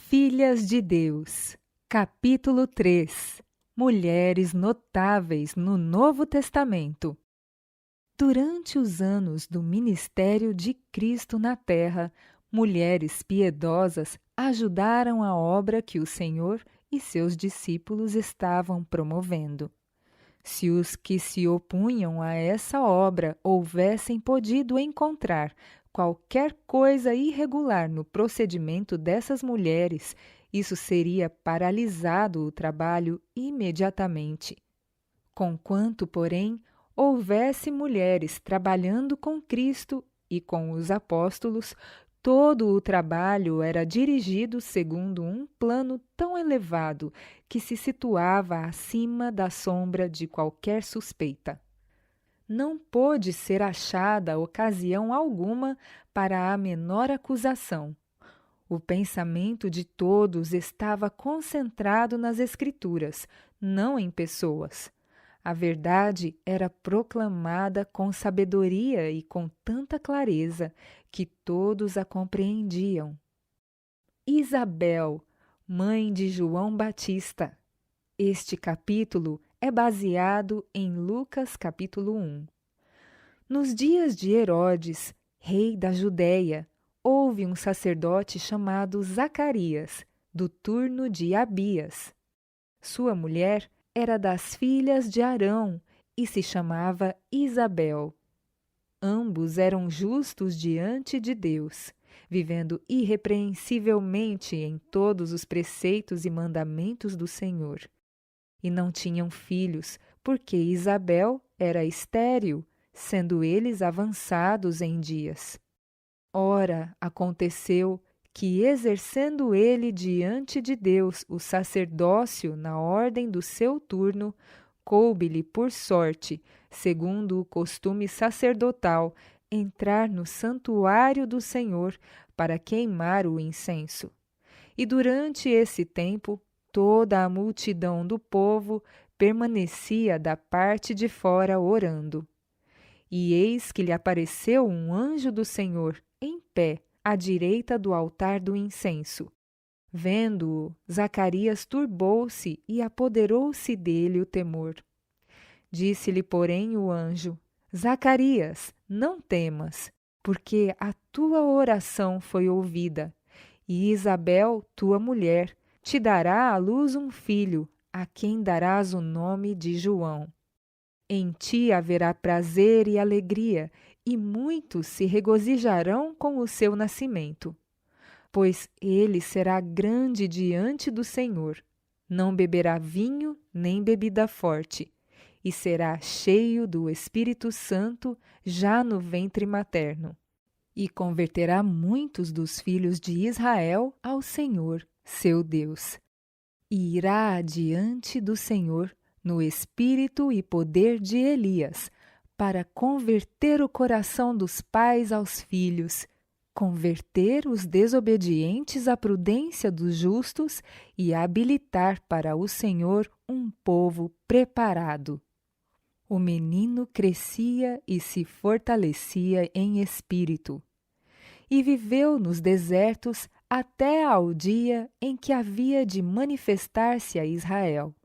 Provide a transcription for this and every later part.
Filhas de Deus, capítulo 3. Mulheres notáveis no Novo Testamento. Durante os anos do ministério de Cristo na terra, mulheres piedosas ajudaram a obra que o Senhor e seus discípulos estavam promovendo. Se os que se opunham a essa obra houvessem podido encontrar qualquer coisa irregular no procedimento dessas mulheres, isso seria paralisado o trabalho imediatamente. Conquanto, porém, houvesse mulheres trabalhando com Cristo e com os apóstolos, todo o trabalho era dirigido segundo um plano tão elevado que se situava acima da sombra de qualquer suspeita. Não pôde ser achada ocasião alguma para a menor acusação. O pensamento de todos estava concentrado nas Escrituras, não em pessoas. A verdade era proclamada com sabedoria e com tanta clareza que todos a compreendiam. Isabel, mãe de João Batista. Este capítulo é baseado em Lucas capítulo 1. Nos dias de Herodes, rei da Judéia, houve um sacerdote chamado Zacarias, do turno de Abias. Sua mulher era das filhas de Arão e se chamava Isabel. Ambos eram justos diante de Deus, vivendo irrepreensivelmente em todos os preceitos e mandamentos do Senhor. E não tinham filhos, porque Isabel era estéril, sendo eles avançados em dias. Ora, aconteceu que, exercendo ele diante de Deus o sacerdócio na ordem do seu turno, coube-lhe por sorte, segundo o costume sacerdotal, entrar no santuário do Senhor para queimar o incenso. E durante esse tempo, toda a multidão do povo permanecia da parte de fora orando. E eis que lhe apareceu um anjo do Senhor, em pé, à direita do altar do incenso. Vendo-o, Zacarias turbou-se e apoderou-se dele o temor. Disse-lhe, porém, o anjo: Zacarias, não temas, porque a tua oração foi ouvida, e Isabel, tua mulher, te dará à luz um filho, a quem darás o nome de João. Em ti haverá prazer e alegria, e muitos se regozijarão com o seu nascimento. Pois ele será grande diante do Senhor. Não beberá vinho nem bebida forte, e será cheio do Espírito Santo já no ventre materno. E converterá muitos dos filhos de Israel ao Senhor, seu Deus. E irá adiante do Senhor no espírito e poder de Elias, para converter o coração dos pais aos filhos, converter os desobedientes à prudência dos justos e habilitar para o Senhor um povo preparado. O menino crescia e se fortalecia em espírito, e viveu nos desertos até ao dia em que havia de manifestar-se a Israel.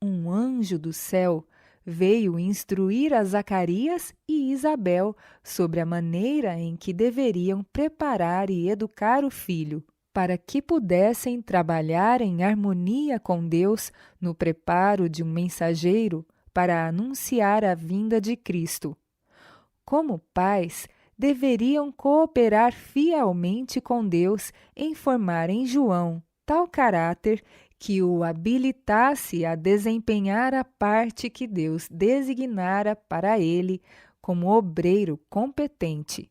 Um anjo do céu veio instruir a Zacarias e Isabel sobre a maneira em que deveriam preparar e educar o filho, para que pudessem trabalhar em harmonia com Deus no preparo de um mensageiro para anunciar a vinda de Cristo. Como pais, deveriam cooperar fielmente com Deus em formar em João tal caráter que o habilitasse a desempenhar a parte que Deus designara para ele como obreiro competente.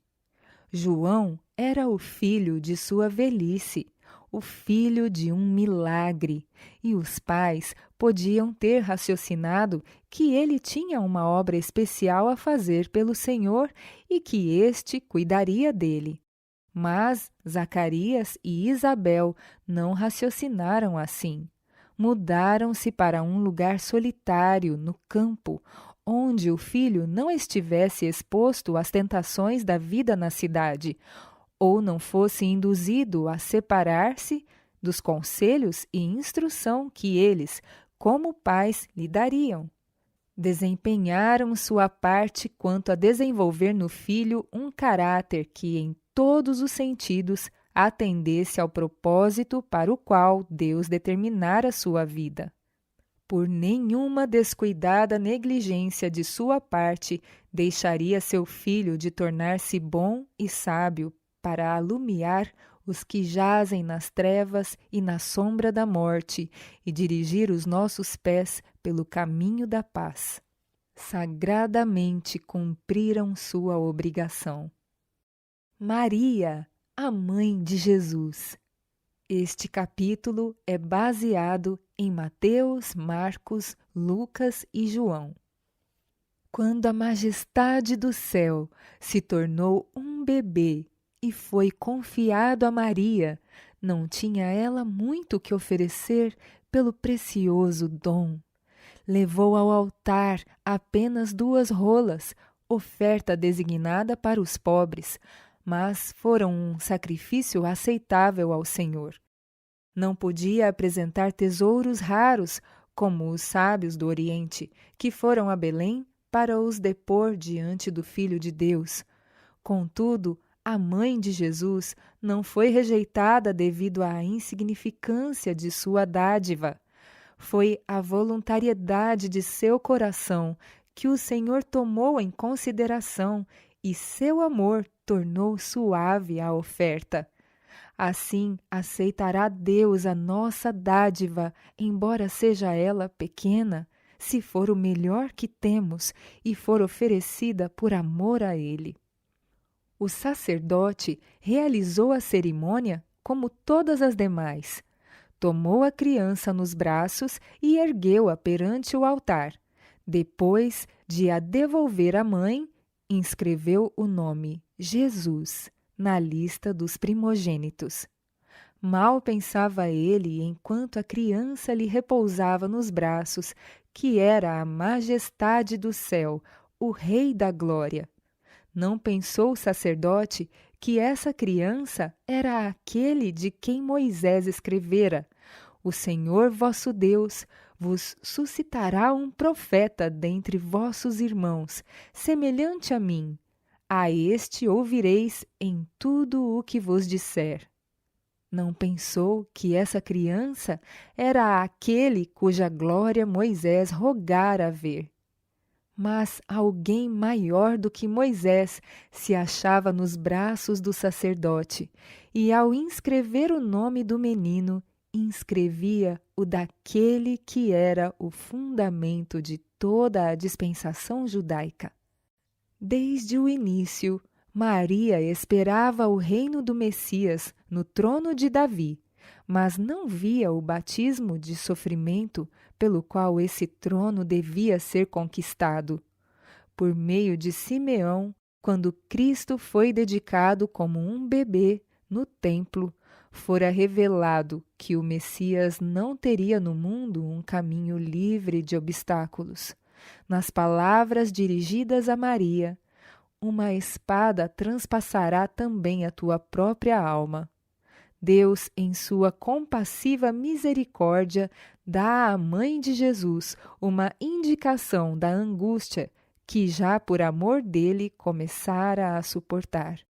João era o filho de sua velhice, o filho de um milagre, e os pais podiam ter raciocinado que ele tinha uma obra especial a fazer pelo Senhor e que este cuidaria dele. Mas Zacarias e Isabel não raciocinaram assim. Mudaram-se para um lugar solitário, no campo, onde o filho não estivesse exposto às tentações da vida na cidade, ou não fosse induzido a separar-se, dos conselhos e instrução que eles, como pais, lhe dariam. Desempenharam sua parte quanto a desenvolver no filho um caráter que, em todos os sentidos, atendesse ao propósito para o qual Deus determinara sua vida. Por nenhuma descuidada negligência de sua parte deixaria seu filho de tornar-se bom e sábio para alumiar os que jazem nas trevas e na sombra da morte e dirigir os nossos pés pelo caminho da paz. Sagradamente cumpriram sua obrigação. Maria, a mãe de Jesus. Este capítulo é baseado em Mateus, Marcos, Lucas e João. Quando a majestade do céu se tornou um bebê e foi confiado a Maria, não tinha ela muito que oferecer pelo precioso dom. Levou ao altar apenas 2 rolas, oferta designada para os pobres, mas foram um sacrifício aceitável ao Senhor. Não podia apresentar tesouros raros, como os sábios do Oriente, que foram a Belém para os depor diante do Filho de Deus. Contudo, a mãe de Jesus não foi rejeitada devido à insignificância de sua dádiva. Foi a voluntariedade de seu coração que o Senhor tomou em consideração e seu amor tornou suave a oferta. Assim, aceitará Deus a nossa dádiva, embora seja ela pequena, se for o melhor que temos e for oferecida por amor a Ele. O sacerdote realizou a cerimônia como todas as demais. Tomou a criança nos braços e ergueu-a perante o altar. Depois de a devolver à mãe, inscreveu o nome Jesus na lista dos primogênitos. Mal pensava ele, enquanto a criança lhe repousava nos braços, que era a majestade do céu, o Rei da Glória. Não pensou o sacerdote que essa criança era aquele de quem Moisés escrevera: O Senhor vosso Deus vos suscitará um profeta dentre vossos irmãos, semelhante a mim. A este ouvireis em tudo o que vos disser. Não pensou que essa criança era aquele cuja glória Moisés rogara ver. Mas alguém maior do que Moisés se achava nos braços do sacerdote, e ao inscrever o nome do menino, inscrevia o daquele que era o fundamento de toda a dispensação judaica. Desde o início, Maria esperava o reino do Messias no trono de Davi, mas não via o batismo de sofrimento pelo qual esse trono devia ser conquistado. Por meio de Simeão, quando Cristo foi dedicado como um bebê no templo, fora revelado que o Messias não teria no mundo um caminho livre de obstáculos. Nas palavras dirigidas a Maria, uma espada transpassará também a tua própria alma. Deus, em sua compassiva misericórdia, dá à mãe de Jesus uma indicação da angústia que já por amor dele começara a suportar.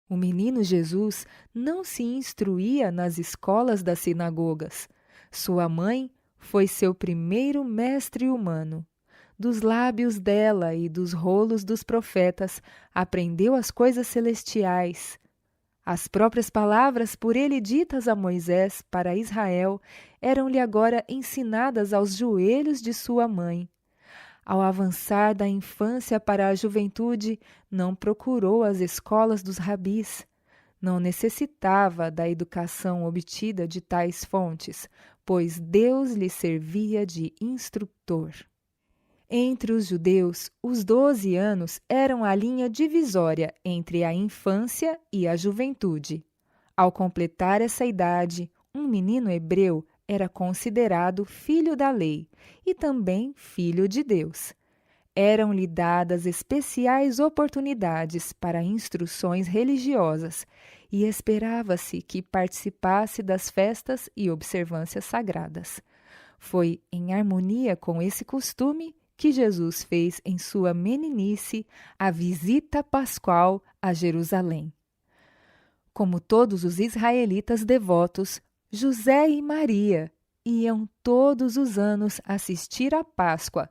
O menino Jesus não se instruía nas escolas das sinagogas. Sua mãe foi seu primeiro mestre humano. Dos lábios dela e dos rolos dos profetas aprendeu as coisas celestiais. As próprias palavras por ele ditas a Moisés para Israel eram-lhe agora ensinadas aos joelhos de sua mãe. Ao avançar da infância para a juventude, não procurou as escolas dos rabis. Não necessitava da educação obtida de tais fontes, pois Deus lhe servia de instrutor. Entre os judeus, os 12 anos eram a linha divisória entre a infância e a juventude. Ao completar essa idade, um menino hebreu era considerado filho da lei e também filho de Deus. Eram-lhe dadas especiais oportunidades para instruções religiosas e esperava-se que participasse das festas e observâncias sagradas. Foi em harmonia com esse costume que Jesus fez em sua meninice a visita pascual a Jerusalém. Como todos os israelitas devotos, José e Maria iam todos os anos assistir à Páscoa,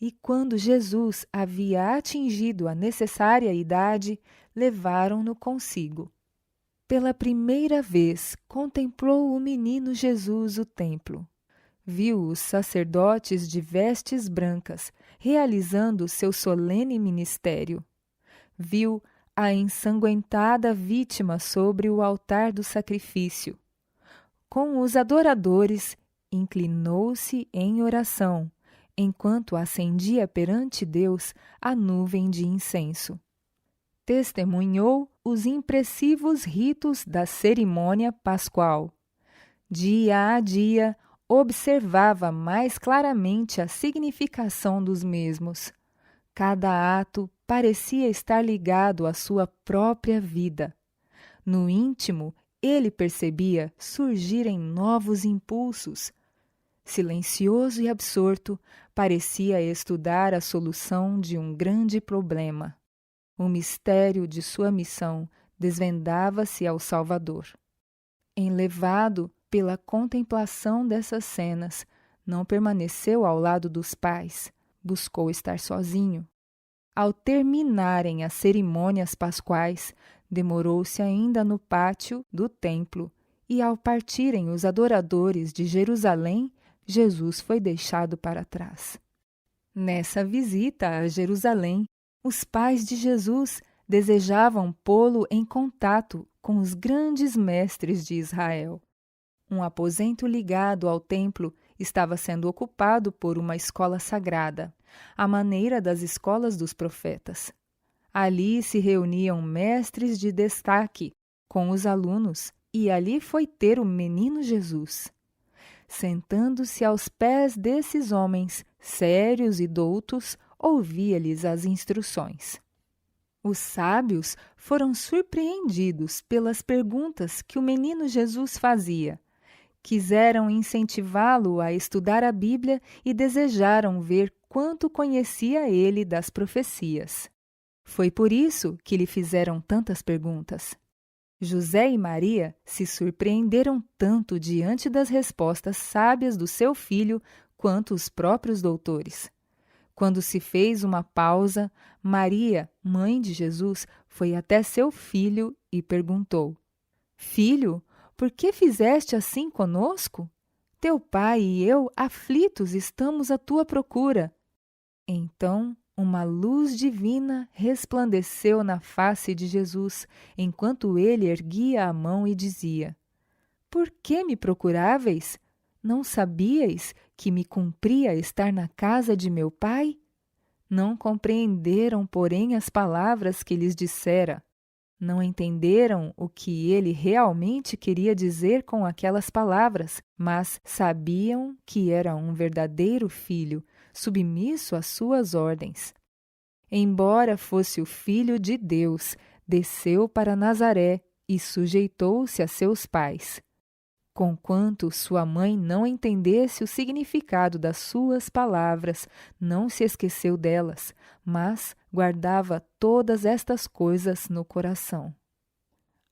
e quando Jesus havia atingido a necessária idade, levaram-no consigo. Pela primeira vez contemplou o menino Jesus o templo. Viu os sacerdotes de vestes brancas realizando seu solene ministério. Viu a ensanguentada vítima sobre o altar do sacrifício. Com os adoradores, inclinou-se em oração, enquanto acendia perante Deus a nuvem de incenso. Testemunhou os impressivos ritos da cerimônia pascual. Dia a dia, observava mais claramente a significação dos mesmos. Cada ato parecia estar ligado à sua própria vida. No íntimo, ele percebia surgirem novos impulsos. Silencioso e absorto, parecia estudar a solução de um grande problema. O mistério de sua missão desvendava-se ao Salvador. Enlevado pela contemplação dessas cenas, não permaneceu ao lado dos pais, buscou estar sozinho. Ao terminarem as cerimônias pascuais, demorou-se ainda no pátio do templo, e ao partirem os adoradores de Jerusalém, Jesus foi deixado para trás. Nessa visita a Jerusalém, os pais de Jesus desejavam pô-lo em contato com os grandes mestres de Israel. Um aposento ligado ao templo estava sendo ocupado por uma escola sagrada, à maneira das escolas dos profetas. Ali se reuniam mestres de destaque com os alunos, e ali foi ter o menino Jesus. Sentando-se aos pés desses homens, sérios e doutos, ouvia-lhes as instruções. Os sábios foram surpreendidos pelas perguntas que o menino Jesus fazia. Quiseram incentivá-lo a estudar a Bíblia e desejaram ver quanto conhecia ele das profecias. Foi por isso que lhe fizeram tantas perguntas. José e Maria se surpreenderam tanto diante das respostas sábias do seu filho quanto os próprios doutores. Quando se fez uma pausa, Maria, mãe de Jesus, foi até seu filho e perguntou: Filho, por que fizeste assim conosco? Teu pai e eu, aflitos, estamos à tua procura. Então, uma luz divina resplandeceu na face de Jesus, enquanto ele erguia a mão e dizia: Por que me procuráveis? Não sabíeis que me cumpria estar na casa de meu pai? Não compreenderam, porém, as palavras que lhes dissera. Não entenderam o que ele realmente queria dizer com aquelas palavras, mas sabiam que era um verdadeiro filho, submisso às suas ordens. Embora fosse o Filho de Deus, desceu para Nazaré e sujeitou-se a seus pais. Conquanto sua mãe não entendesse o significado das suas palavras, não se esqueceu delas, mas guardava todas estas coisas no coração.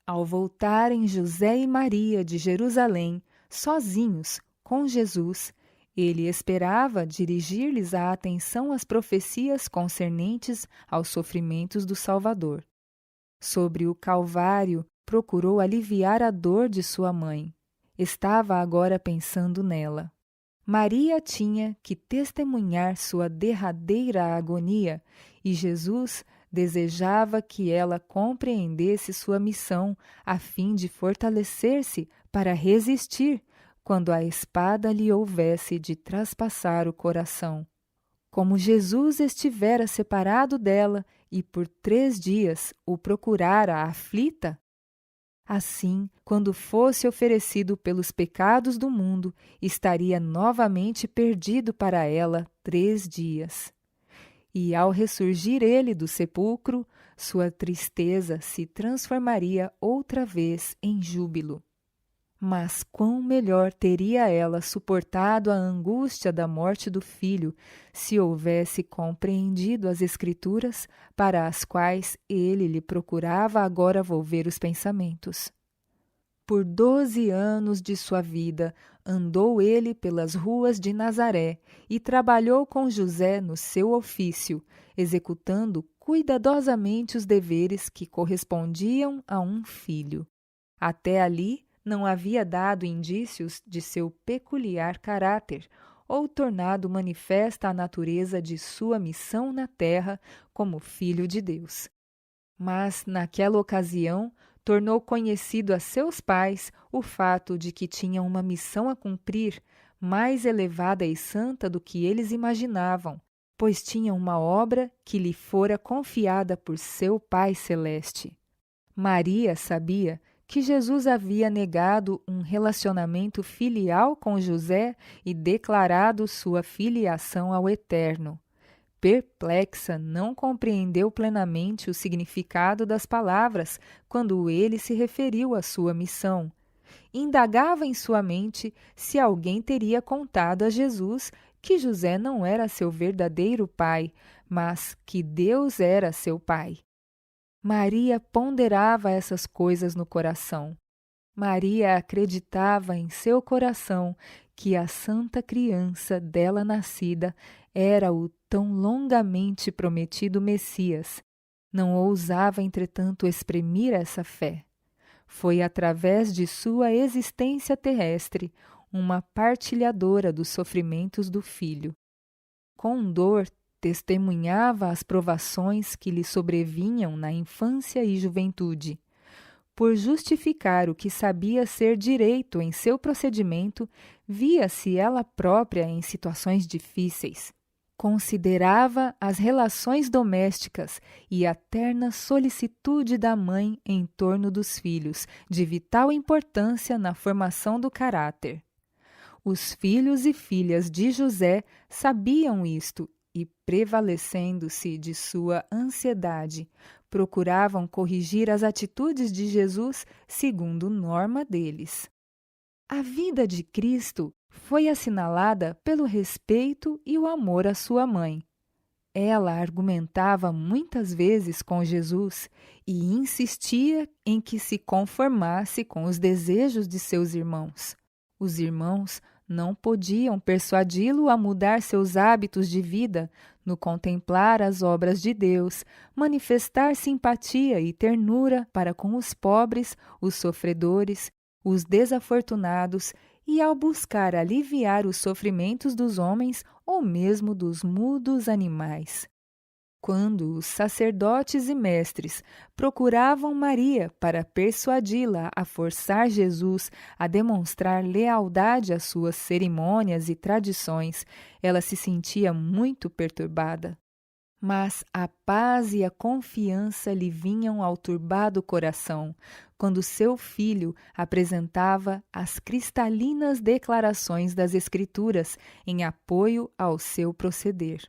Ao voltarem José e Maria de Jerusalém, sozinhos, com Jesus, ele esperava dirigir-lhes a atenção às profecias concernentes aos sofrimentos do Salvador. Sobre o Calvário, procurou aliviar a dor de sua mãe. Estava agora pensando nela. Maria tinha que testemunhar sua derradeira agonia e Jesus desejava que ela compreendesse sua missão a fim de fortalecer-se para resistir quando a espada lhe houvesse de traspassar o coração. Como Jesus estivera separado dela e por 3 dias o procurara aflita, assim, quando fosse oferecido pelos pecados do mundo, estaria novamente perdido para ela 3 dias. e ao ressurgir ele do sepulcro, sua tristeza se transformaria outra vez em júbilo. Mas quão melhor teria ela suportado a angústia da morte do filho, se houvesse compreendido as Escrituras, para as quais ele lhe procurava agora volver os pensamentos. Por 12 anos de sua vida, andou ele pelas ruas de Nazaré e trabalhou com José no seu ofício, executando cuidadosamente os deveres que correspondiam a um filho. Até ali, não havia dado indícios de seu peculiar caráter, ou tornado manifesta a natureza de sua missão na terra como Filho de Deus. Mas, naquela ocasião, tornou conhecido a seus pais o fato de que tinha uma missão a cumprir, mais elevada e santa do que eles imaginavam, pois tinha uma obra que lhe fora confiada por seu Pai Celeste. Maria sabia que Jesus havia negado um relacionamento filial com José e declarado sua filiação ao Eterno. Perplexa, não compreendeu plenamente o significado das palavras quando ele se referiu à sua missão. Indagava em sua mente se alguém teria contado a Jesus que José não era seu verdadeiro pai, mas que Deus era seu pai. Maria ponderava essas coisas no coração. Maria acreditava em seu coração que a santa criança dela nascida era o tão longamente prometido Messias. Não ousava, entretanto, exprimir essa fé. Foi através de sua existência terrestre uma partilhadora dos sofrimentos do Filho. Com dor, testemunhava as provações que lhe sobrevinham na infância e juventude. Por justificar o que sabia ser direito em seu procedimento, via-se ela própria em situações difíceis. Considerava as relações domésticas e a terna solicitude da mãe em torno dos filhos, de vital importância na formação do caráter. Os filhos e filhas de José sabiam isto e, prevalecendo-se de sua ansiedade, procuravam corrigir as atitudes de Jesus segundo norma deles. A vida de Cristo foi assinalada pelo respeito e o amor à sua mãe. Ela argumentava muitas vezes com Jesus e insistia em que se conformasse com os desejos de seus irmãos. Os irmãos não podiam persuadi-lo a mudar seus hábitos de vida, no contemplar as obras de Deus, manifestar simpatia e ternura para com os pobres, os sofredores, os desafortunados e ao buscar aliviar os sofrimentos dos homens ou mesmo dos mudos animais. Quando os sacerdotes e mestres procuravam Maria para persuadi-la a forçar Jesus a demonstrar lealdade às suas cerimônias e tradições, ela se sentia muito perturbada. Mas a paz e a confiança lhe vinham ao turbado coração, quando seu filho apresentava as cristalinas declarações das Escrituras em apoio ao seu proceder.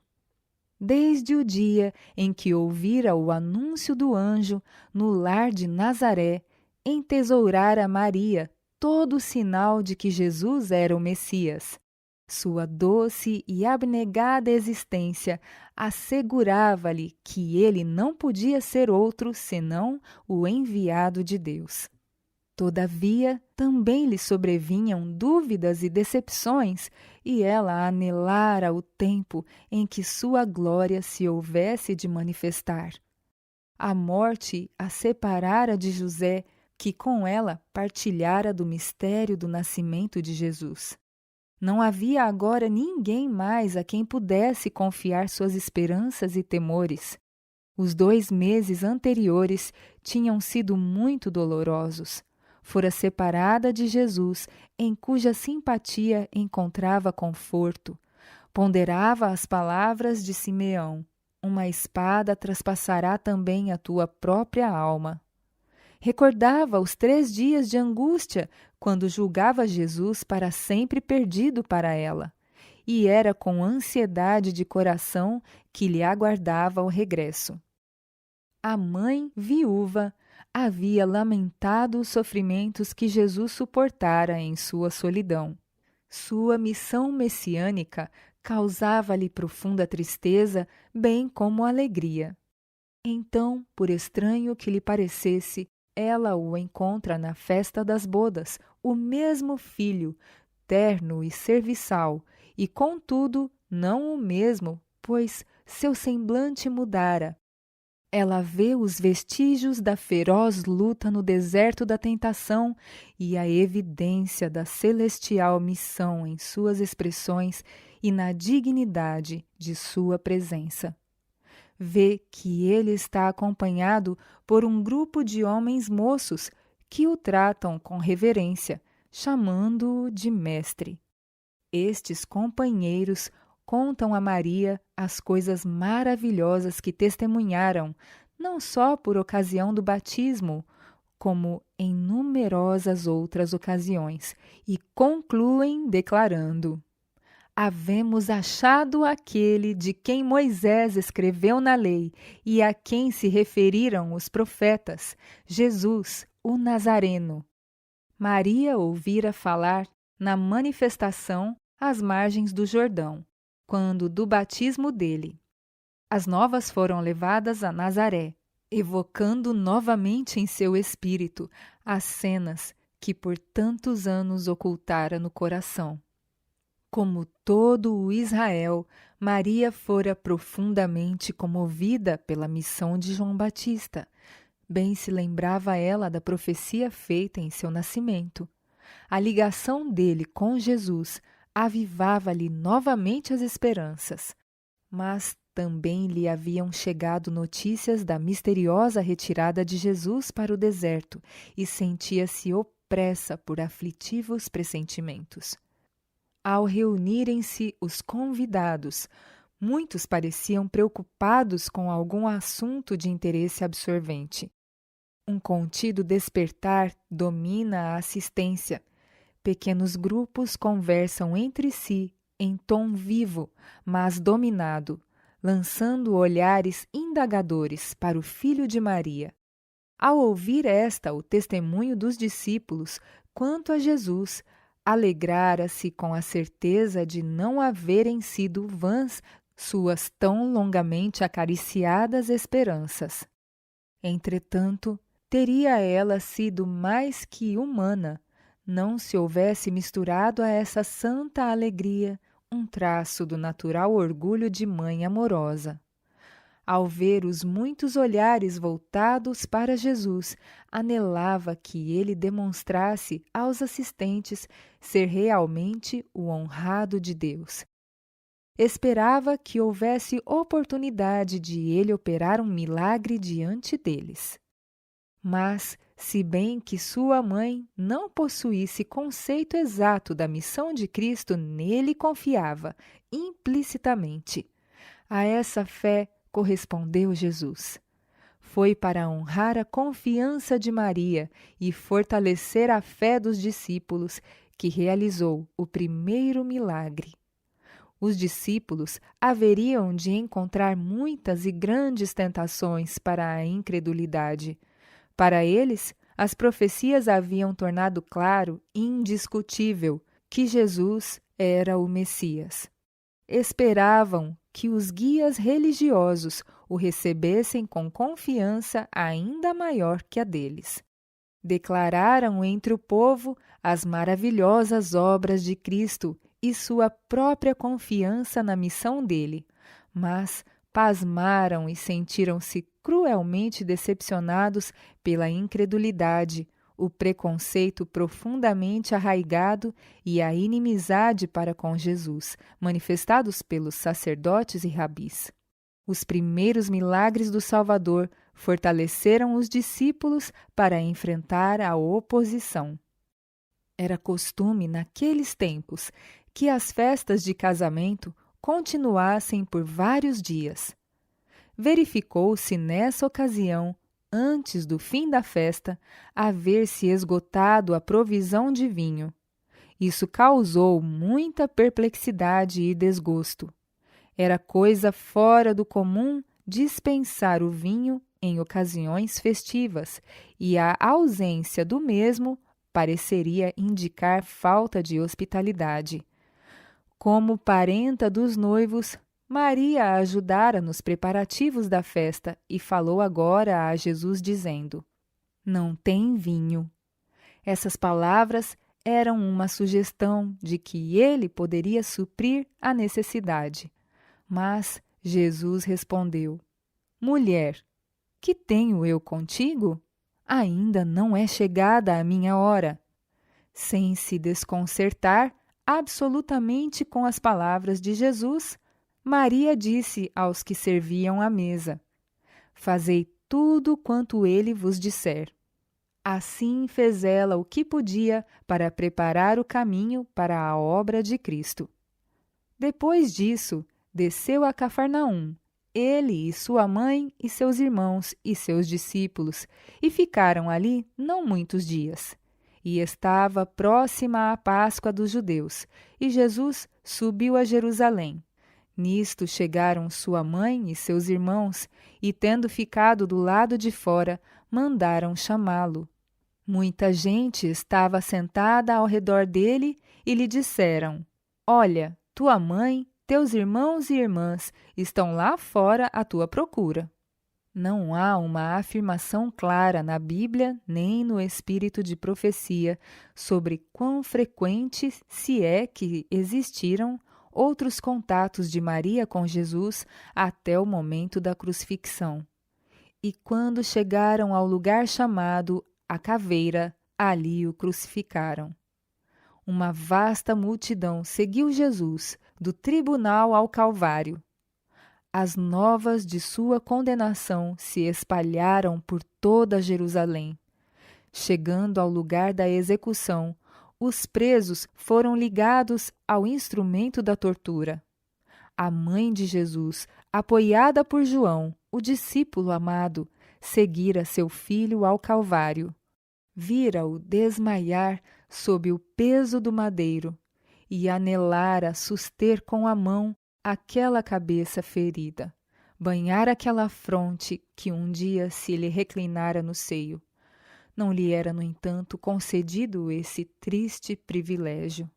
Desde o dia em que ouvira o anúncio do anjo no lar de Nazaré, entesourara Maria todo o sinal de que Jesus era o Messias. Sua doce e abnegada existência assegurava-lhe que ele não podia ser outro senão o enviado de Deus. Todavia, também lhe sobrevinham dúvidas e decepções, e ela anelara o tempo em que sua glória se houvesse de manifestar. A morte a separara de José, que com ela partilhara do mistério do nascimento de Jesus. Não havia agora ninguém mais a quem pudesse confiar suas esperanças e temores. Os 2 meses anteriores tinham sido muito dolorosos. Fora separada de Jesus, em cuja simpatia encontrava conforto. Ponderava as palavras de Simeão: uma espada traspassará também a tua própria alma. Recordava os 3 dias de angústia, quando julgava Jesus para sempre perdido para ela. e era com ansiedade de coração que lhe aguardava o regresso. A mãe, viúva, havia lamentado os sofrimentos que Jesus suportara em sua solidão. Sua missão messiânica causava-lhe profunda tristeza, bem como alegria. Então, por estranho que lhe parecesse, ela o encontra na festa das bodas, o mesmo filho, terno e serviçal, e contudo não o mesmo, pois seu semblante mudara. Ela vê os vestígios da feroz luta no deserto da tentação e a evidência da celestial missão em suas expressões e na dignidade de sua presença. Vê que ele está acompanhado por um grupo de homens moços que o tratam com reverência, chamando-o de mestre. Estes companheiros contam a Maria as coisas maravilhosas que testemunharam, não só por ocasião do batismo, como em numerosas outras ocasiões, e concluem declarando: havemos achado aquele de quem Moisés escreveu na lei e a quem se referiram os profetas, Jesus, o Nazareno. Maria ouvira falar na manifestação às margens do Jordão, quando do batismo dele. As novas foram levadas a Nazaré, evocando novamente em seu espírito as cenas que por tantos anos ocultara no coração. Como todo o Israel, Maria fora profundamente comovida pela missão de João Batista. Bem se lembrava ela da profecia feita em seu nascimento. A ligação dele com Jesus avivava-lhe novamente as esperanças. Mas também lhe haviam chegado notícias da misteriosa retirada de Jesus para o deserto e sentia-se opressa por aflitivos pressentimentos. Ao reunirem-se os convidados, muitos pareciam preocupados com algum assunto de interesse absorvente. Um contido despertar domina a assistência. Pequenos grupos conversam entre si em tom vivo, mas dominado, lançando olhares indagadores para o filho de Maria. Ao ouvir o testemunho dos discípulos quanto a Jesus, alegrara-se com a certeza de não haverem sido vãs suas tão longamente acariciadas esperanças. Entretanto, teria ela sido mais que humana, não se houvesse misturado a essa santa alegria um traço do natural orgulho de mãe amorosa. Ao ver os muitos olhares voltados para Jesus, anelava que ele demonstrasse aos assistentes ser realmente o honrado de Deus. Esperava que houvesse oportunidade de ele operar um milagre diante deles. Mas, se bem que sua mãe não possuísse conceito exato da missão de Cristo, nele confiava, implicitamente. A essa fé correspondeu Jesus. Foi para honrar a confiança de Maria e fortalecer a fé dos discípulos que realizou o primeiro milagre. Os discípulos haveriam de encontrar muitas e grandes tentações para a incredulidade. Para eles, as profecias haviam tornado claro e indiscutível que Jesus era o Messias. Esperavam que os guias religiosos o recebessem com confiança ainda maior que a deles. Declararam entre o povo as maravilhosas obras de Cristo e sua própria confiança na missão dele, mas pasmaram e sentiram-se cruelmente decepcionados pela incredulidade, o preconceito profundamente arraigado e a inimizade para com Jesus, manifestados pelos sacerdotes e rabis. Os primeiros milagres do Salvador fortaleceram os discípulos para enfrentar a oposição. Era costume naqueles tempos que as festas de casamento continuassem por vários dias. Verificou-se nessa ocasião, antes do fim da festa, haver-se esgotado a provisão de vinho. Isso causou muita perplexidade e desgosto. Era coisa fora do comum dispensar o vinho em ocasiões festivas, e a ausência do mesmo pareceria indicar falta de hospitalidade. Como parenta dos noivos, Maria a ajudara nos preparativos da festa e falou agora a Jesus dizendo: "Não tem vinho." Essas palavras eram uma sugestão de que ele poderia suprir a necessidade. Mas Jesus respondeu: "Mulher, que tenho eu contigo? Ainda não é chegada a minha hora." Sem se desconcertar absolutamente com as palavras de Jesus, Maria disse aos que serviam à mesa: "Fazei tudo quanto ele vos disser." Assim fez ela o que podia para preparar o caminho para a obra de Cristo. Depois disso, desceu a Cafarnaum, ele e sua mãe e seus irmãos e seus discípulos, e ficaram ali não muitos dias. E estava próxima a Páscoa dos judeus, e Jesus subiu a Jerusalém. Nisto chegaram sua mãe e seus irmãos, e tendo ficado do lado de fora, mandaram chamá-lo. Muita gente estava sentada ao redor dele e lhe disseram: "Olha, tua mãe, teus irmãos e irmãs estão lá fora à tua procura." Não há uma afirmação clara na Bíblia nem no espírito de profecia sobre quão frequentes, se é que existiram, outros contatos de Maria com Jesus até o momento da crucifixão. E quando chegaram ao lugar chamado a Caveira, ali o crucificaram. Uma vasta multidão seguiu Jesus, do tribunal ao Calvário. As novas de sua condenação se espalharam por toda Jerusalém. Chegando ao lugar da execução, os presos foram ligados ao instrumento da tortura. A mãe de Jesus, apoiada por João, o discípulo amado, seguira seu filho ao Calvário. Vira-o desmaiar sob o peso do madeiro e anelara suster com a mão aquela cabeça ferida, banhar aquela fronte que um dia se lhe reclinara no seio. Não lhe era, no entanto, concedido esse triste privilégio.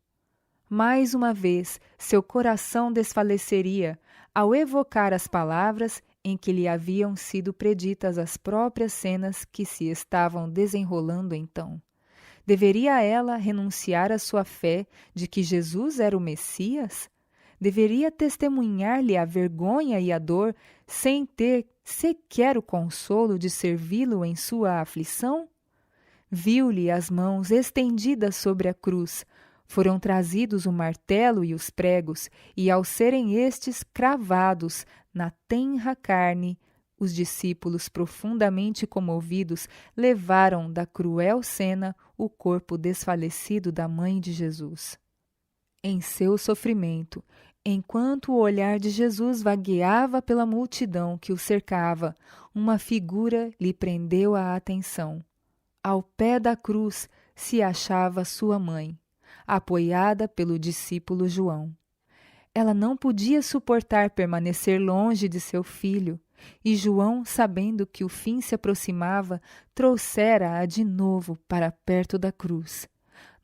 Mais uma vez, seu coração desfaleceria ao evocar as palavras em que lhe haviam sido preditas as próprias cenas que se estavam desenrolando então. Deveria ela renunciar à sua fé de que Jesus era o Messias? Deveria testemunhar-lhe a vergonha e a dor sem ter sequer o consolo de servi-lo em sua aflição? Viu-lhe as mãos estendidas sobre a cruz. Foram trazidos o martelo e os pregos, e ao serem estes cravados na tenra carne, os discípulos, profundamente comovidos, levaram da cruel cena o corpo desfalecido da mãe de Jesus. Em seu sofrimento, enquanto o olhar de Jesus vagueava pela multidão que o cercava, uma figura lhe prendeu a atenção. Ao pé da cruz se achava sua mãe, apoiada pelo discípulo João. Ela não podia suportar permanecer longe de seu filho, e João, sabendo que o fim se aproximava, trouxera-a de novo para perto da cruz.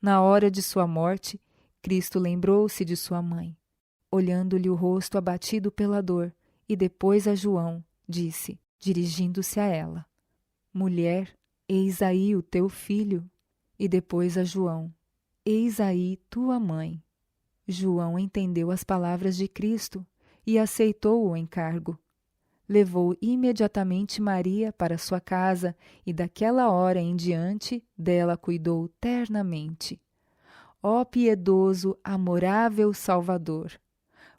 Na hora de sua morte, Cristo lembrou-se de sua mãe. Olhando-lhe o rosto abatido pela dor, e depois a João, disse, dirigindo-se a ela: "Mulher, eis aí o teu filho." E depois a João: "Eis aí tua mãe." João entendeu as palavras de Cristo e aceitou o encargo. Levou imediatamente Maria para sua casa e daquela hora em diante dela cuidou ternamente. Ó piedoso, amorável Salvador!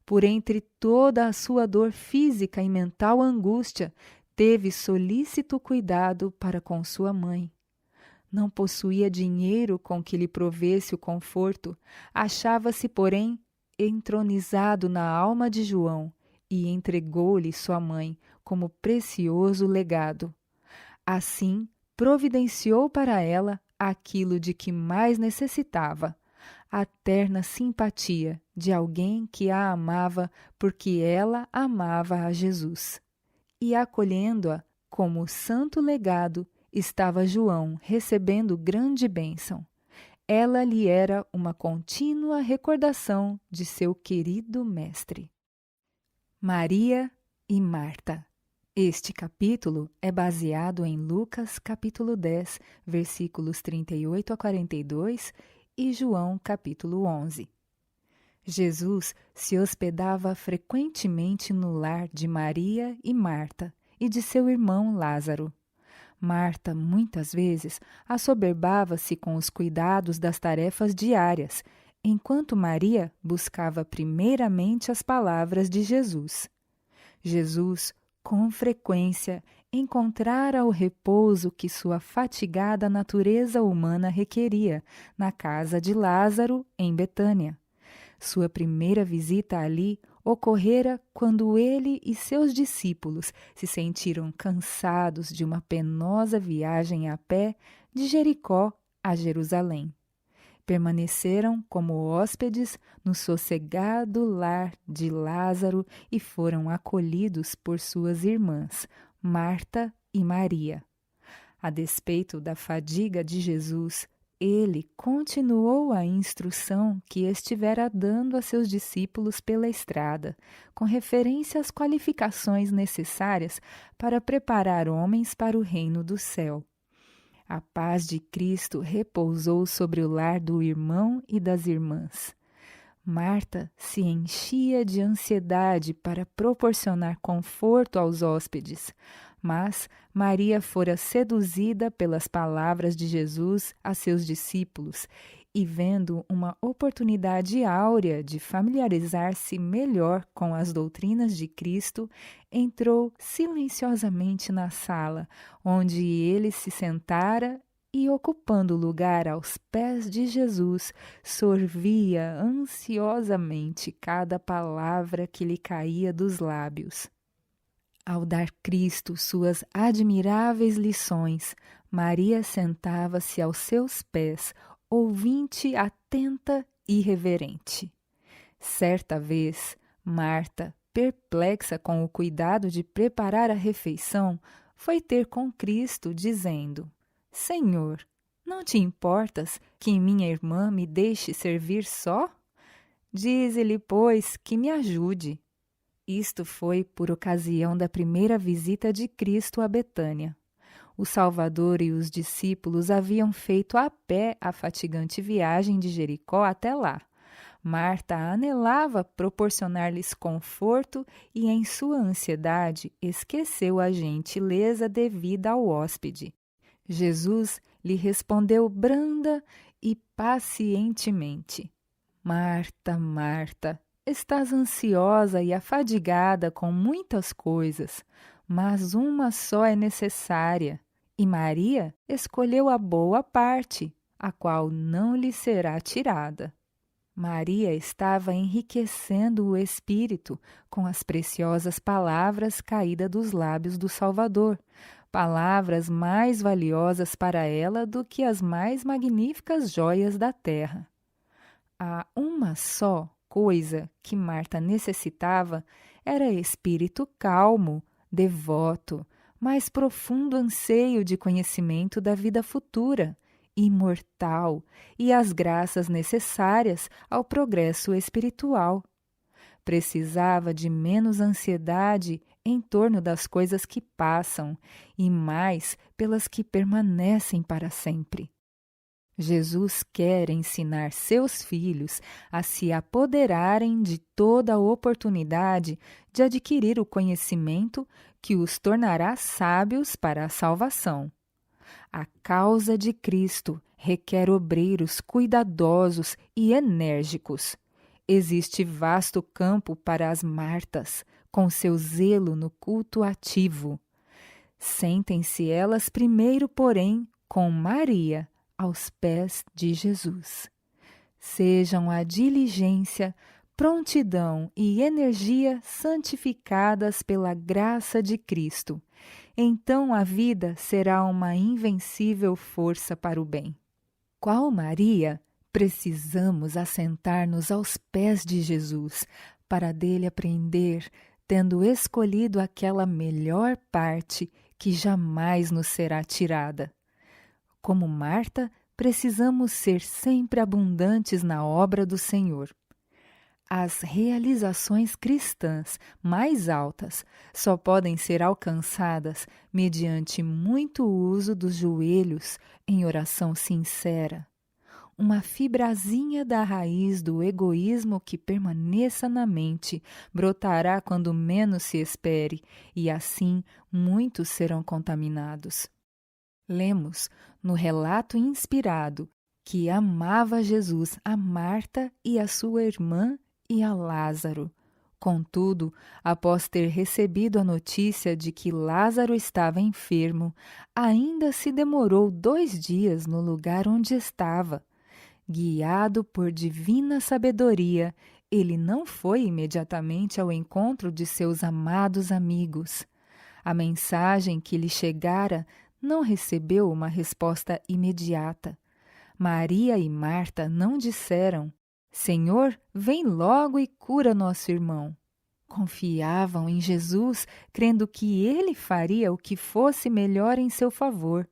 Por entre toda a sua dor física e mental angústia, teve solícito cuidado para com sua mãe. Não possuía dinheiro com que lhe provesse o conforto, achava-se, porém, entronizado na alma de João e entregou-lhe sua mãe como precioso legado. Assim, providenciou para ela aquilo de que mais necessitava, a terna simpatia de alguém que a amava porque ela amava a Jesus. E acolhendo-a como santo legado, estava João recebendo grande bênção. Ela lhe era uma contínua recordação de seu querido mestre. Maria e Marta. Este capítulo é baseado em Lucas capítulo 10, versículos 38 a 42 e João capítulo 11. Jesus se hospedava frequentemente no lar de Maria e Marta e de seu irmão Lázaro. Marta, muitas vezes, assoberbava-se com os cuidados das tarefas diárias, enquanto Maria buscava primeiramente as palavras de Jesus. Jesus, com frequência, encontrara o repouso que sua fatigada natureza humana requeria na casa de Lázaro, em Betânia. Sua primeira visita ali ocorrera quando ele e seus discípulos se sentiram cansados de uma penosa viagem a pé de Jericó a Jerusalém. Permaneceram como hóspedes no sossegado lar de Lázaro e foram acolhidos por suas irmãs, Marta e Maria. A despeito da fadiga de Jesus, ele continuou a instrução que estivera dando a seus discípulos pela estrada, com referência às qualificações necessárias para preparar homens para o reino do céu. A paz de Cristo repousou sobre o lar do irmão e das irmãs. Marta se enchia de ansiedade para proporcionar conforto aos hóspedes, mas Maria fora seduzida pelas palavras de Jesus a seus discípulos e, vendo uma oportunidade áurea de familiarizar-se melhor com as doutrinas de Cristo, entrou silenciosamente na sala, onde ele se sentara e, ocupando lugar aos pés de Jesus, sorvia ansiosamente cada palavra que lhe caía dos lábios. Ao dar Cristo suas admiráveis lições, Maria sentava-se aos seus pés, ouvinte atenta e reverente. Certa vez, Marta, perplexa com o cuidado de preparar a refeição, foi ter com Cristo, dizendo: Senhor, não te importas que minha irmã me deixe servir só? Dize-lhe, pois, que me ajude. Isto foi por ocasião da primeira visita de Cristo a Betânia. O Salvador e os discípulos haviam feito a pé a fatigante viagem de Jericó até lá. Marta anelava proporcionar-lhes conforto e, em sua ansiedade, esqueceu a gentileza devida ao hóspede. Jesus lhe respondeu branda e pacientemente: Marta, Marta, estás ansiosa e afadigada com muitas coisas, mas uma só é necessária, e Maria escolheu a boa parte, a qual não lhe será tirada. Maria estava enriquecendo o espírito com as preciosas palavras caídas dos lábios do Salvador, palavras mais valiosas para ela do que as mais magníficas joias da terra. Há uma só coisa que Marta necessitava, era espírito calmo, devoto, mais profundo anseio de conhecimento da vida futura, imortal, e as graças necessárias ao progresso espiritual. Precisava de menos ansiedade em torno das coisas que passam e mais pelas que permanecem para sempre. Jesus quer ensinar seus filhos a se apoderarem de toda a oportunidade de adquirir o conhecimento que os tornará sábios para a salvação. A causa de Cristo requer obreiros cuidadosos e enérgicos. Existe vasto campo para as Martas, com seu zelo no culto ativo. Sentem-se elas primeiro, porém, com Maria, aos pés de Jesus. Sejam a diligência, prontidão e energia santificadas pela graça de Cristo. Então a vida será uma invencível força para o bem. Qual Maria, Precisamos assentar-nos aos pés de Jesus para dele aprender, tendo escolhido aquela melhor parte que jamais nos será tirada. Como Marta, precisamos ser sempre abundantes na obra do Senhor. As realizações cristãs mais altas só podem ser alcançadas mediante muito uso dos joelhos em oração sincera. Uma fibrazinha da raiz do egoísmo que permaneça na mente brotará quando menos se espere, e assim muitos serão contaminados. Lemos, no relato inspirado, que amava Jesus a Marta e a sua irmã e a Lázaro. Contudo, após ter recebido a notícia de que Lázaro estava enfermo, ainda se demorou 2 dias no lugar onde estava. Guiado por divina sabedoria, ele não foi imediatamente ao encontro de seus amados amigos. A mensagem que lhe chegara não recebeu uma resposta imediata. Maria e Marta não disseram: Senhor, vem logo e cura nosso irmão. Confiavam em Jesus, crendo que ele faria o que fosse melhor em seu favor.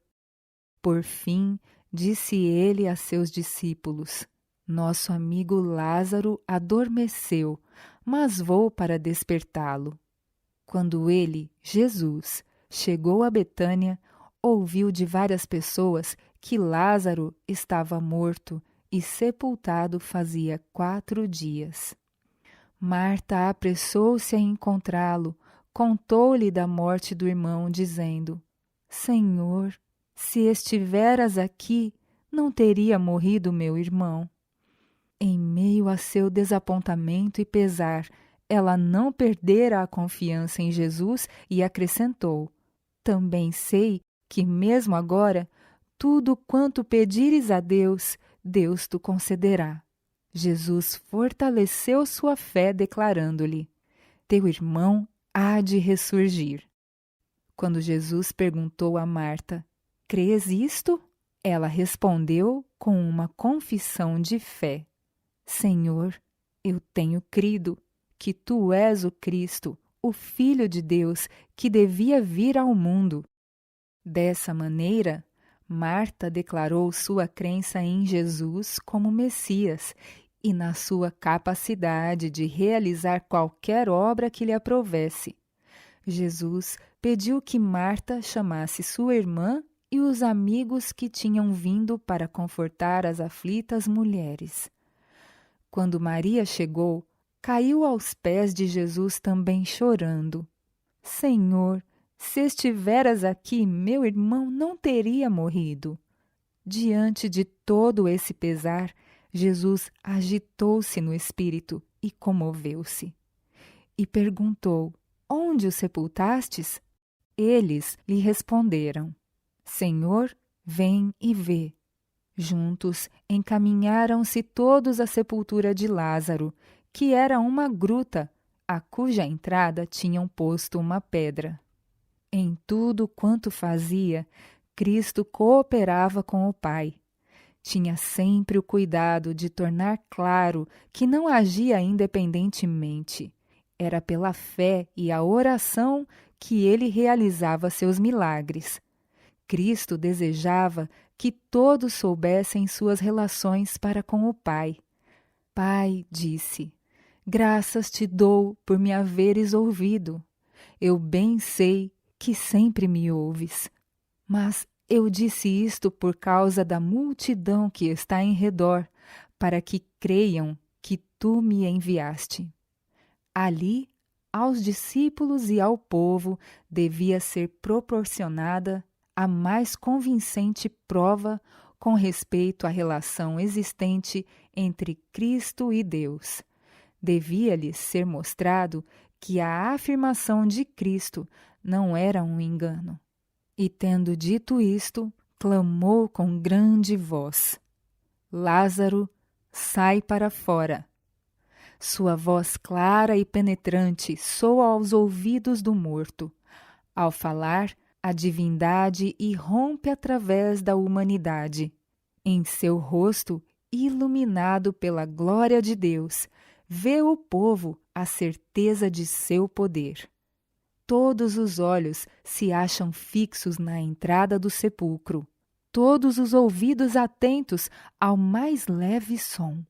Por fim, disse ele a seus discípulos: Nosso amigo Lázaro adormeceu, mas vou para despertá-lo. Quando ele, Jesus, chegou a Betânia, ouviu de várias pessoas que Lázaro estava morto e sepultado fazia 4 dias. Marta apressou-se a encontrá-lo, contou-lhe da morte do irmão, dizendo: Senhor, se estiveras aqui, não teria morrido meu irmão. Em meio a seu desapontamento e pesar, ela não perdera a confiança em Jesus e acrescentou: Também sei que mesmo agora, tudo quanto pedires a Deus, Deus te concederá. Jesus fortaleceu sua fé declarando-lhe: Teu irmão há de ressurgir. Quando Jesus perguntou a Marta: Crês isto? Ela respondeu com uma confissão de fé: Senhor, eu tenho crido que tu és o Cristo, o Filho de Deus, que devia vir ao mundo. Dessa maneira, Marta declarou sua crença em Jesus como Messias e na sua capacidade de realizar qualquer obra que lhe aprovesse. Jesus pediu que Marta chamasse sua irmã e os amigos que tinham vindo para confortar as aflitas mulheres. Quando Maria chegou, caiu aos pés de Jesus também chorando. Senhor, se estiveras aqui, meu irmão não teria morrido. Diante de todo esse pesar, Jesus agitou-se no espírito e comoveu-se. E perguntou: Onde o sepultastes? Eles lhe responderam: Senhor, vem e vê. Juntos encaminharam-se todos à sepultura de Lázaro, que era uma gruta, a cuja entrada tinham posto uma pedra. Em tudo quanto fazia, Cristo cooperava com o Pai. Tinha sempre o cuidado de tornar claro que não agia independentemente. Era pela fé e a oração que ele realizava seus milagres. Cristo desejava que todos soubessem suas relações para com o Pai. Pai, disse, graças te dou por me haveres ouvido. Eu bem sei que sempre me ouves. Mas eu disse isto por causa da multidão que está em redor, para que creiam que tu me enviaste. Ali, aos discípulos e ao povo devia ser proporcionada a mais convincente prova com respeito à relação existente entre Cristo e Deus. Devia-lhes ser mostrado que a afirmação de Cristo não era um engano. E tendo dito isto, clamou com grande voz: Lázaro, sai para fora. Sua voz clara e penetrante soa aos ouvidos do morto. Ao falar, a divindade irrompe através da humanidade. Em seu rosto iluminado pela glória de Deus, vê o povo a certeza de seu poder. Todos os olhos se acham fixos na entrada do sepulcro, todos os ouvidos atentos ao mais leve som.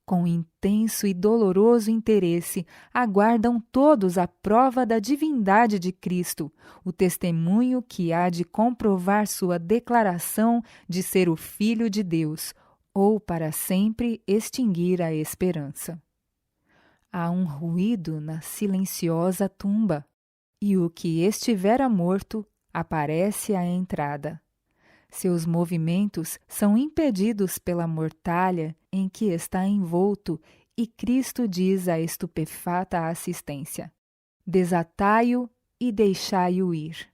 Com intenso e doloroso interesse, aguardam todos a prova da divindade de Cristo, o testemunho que há de comprovar sua declaração de ser o Filho de Deus, ou para sempre extinguir a esperança. Há um ruído na silenciosa tumba, e o que estivera morto aparece à entrada. Seus movimentos são impedidos pela mortalha em que está envolto, e Cristo diz à estupefata assistência: desatai-o e deixai-o ir.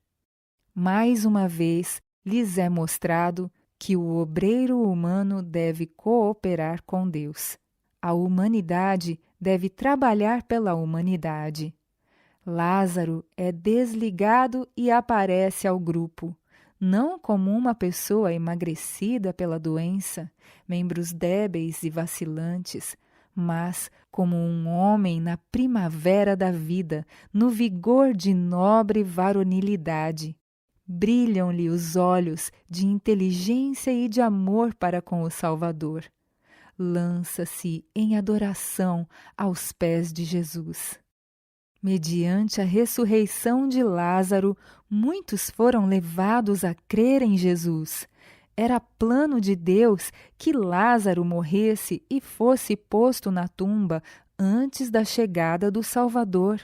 Mais uma vez lhes é mostrado que o obreiro humano deve cooperar com Deus. A humanidade deve trabalhar pela humanidade. Lázaro é desligado e aparece ao grupo, não como uma pessoa emagrecida pela doença, membros débeis e vacilantes, mas como um homem na primavera da vida, no vigor de nobre varonilidade. Brilham-lhe os olhos de inteligência e de amor para com o Salvador. Lança-se em adoração aos pés de Jesus. Mediante a ressurreição de Lázaro, muitos foram levados a crer em Jesus. Era plano de Deus que Lázaro morresse e fosse posto na tumba antes da chegada do Salvador.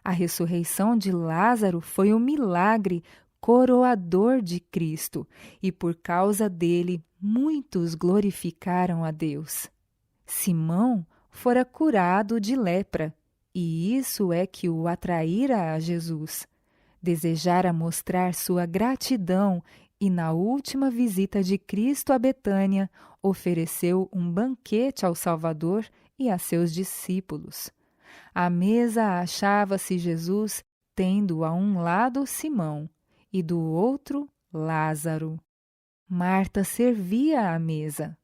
A ressurreição de Lázaro foi um milagre coroador de Cristo, e por causa dele muitos glorificaram a Deus. Simão fora curado de lepra, e isso é que o atraíra a Jesus. Desejara mostrar sua gratidão e, na última visita de Cristo a Betânia, ofereceu um banquete ao Salvador e a seus discípulos. À mesa achava-se Jesus, tendo a um lado Simão e do outro Lázaro. Marta servia à mesa,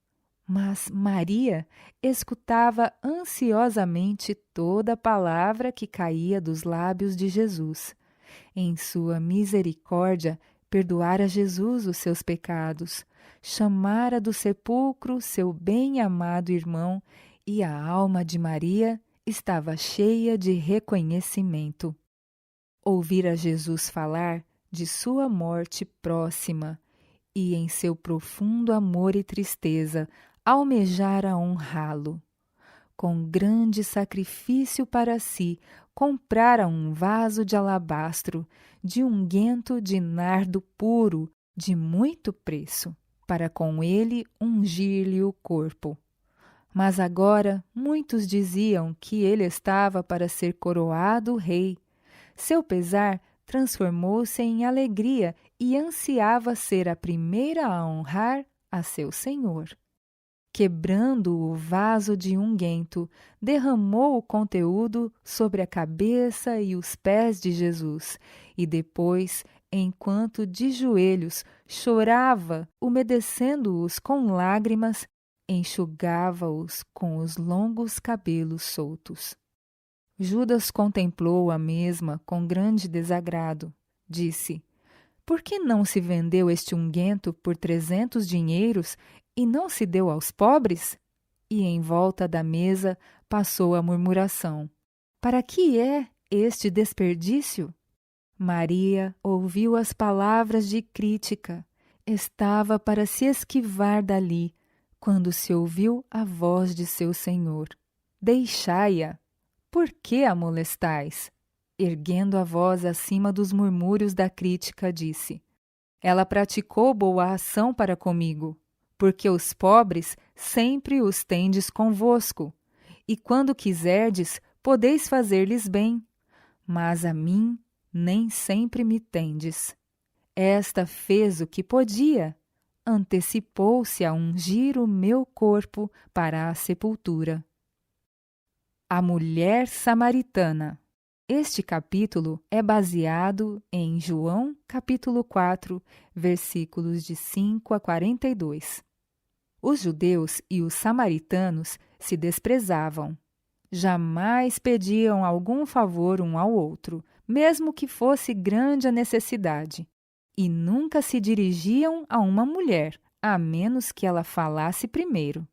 mas Maria escutava ansiosamente toda a palavra que caía dos lábios de Jesus. Em sua misericórdia, perdoara Jesus os seus pecados, chamara do sepulcro seu bem-amado irmão, e a alma de Maria estava cheia de reconhecimento. Ouvira Jesus falar de sua morte próxima, e em seu profundo amor e tristeza almejara honrá-lo. Com grande sacrifício para si, comprara um vaso de alabastro, de unguento de nardo puro, de muito preço, para com ele ungir-lhe o corpo. Mas agora muitos diziam que ele estava para ser coroado rei. Seu pesar transformou-se em alegria e ansiava ser a primeira a honrar a seu senhor. Quebrando o vaso de unguento, derramou o conteúdo sobre a cabeça e os pés de Jesus, e depois, enquanto de joelhos chorava, umedecendo-os com lágrimas, enxugava-os com os longos cabelos soltos. Judas contemplou a mesma com grande desagrado. Disse: por que não se vendeu este unguento por 300 dinheiros e não se deu aos pobres? E em volta da mesa passou a murmuração: para que é este desperdício? Maria ouviu as palavras de crítica. Estava para se esquivar dali, quando se ouviu a voz de seu senhor: deixai-a. Por que a molestais? Erguendo a voz acima dos murmúrios da crítica, disse: ela praticou boa ação para comigo, porque os pobres sempre os tendes convosco, e quando quiserdes, podeis fazer-lhes bem, mas a mim nem sempre me tendes. Esta fez o que podia, antecipou-se a ungir o meu corpo para a sepultura. A mulher samaritana. Este capítulo é baseado em João, capítulo 4, versículos de 5 a 42. Os judeus e os samaritanos se desprezavam. Jamais pediam algum favor um ao outro, mesmo que fosse grande a necessidade. E nunca se dirigiam a uma mulher, a menos que ela falasse primeiro.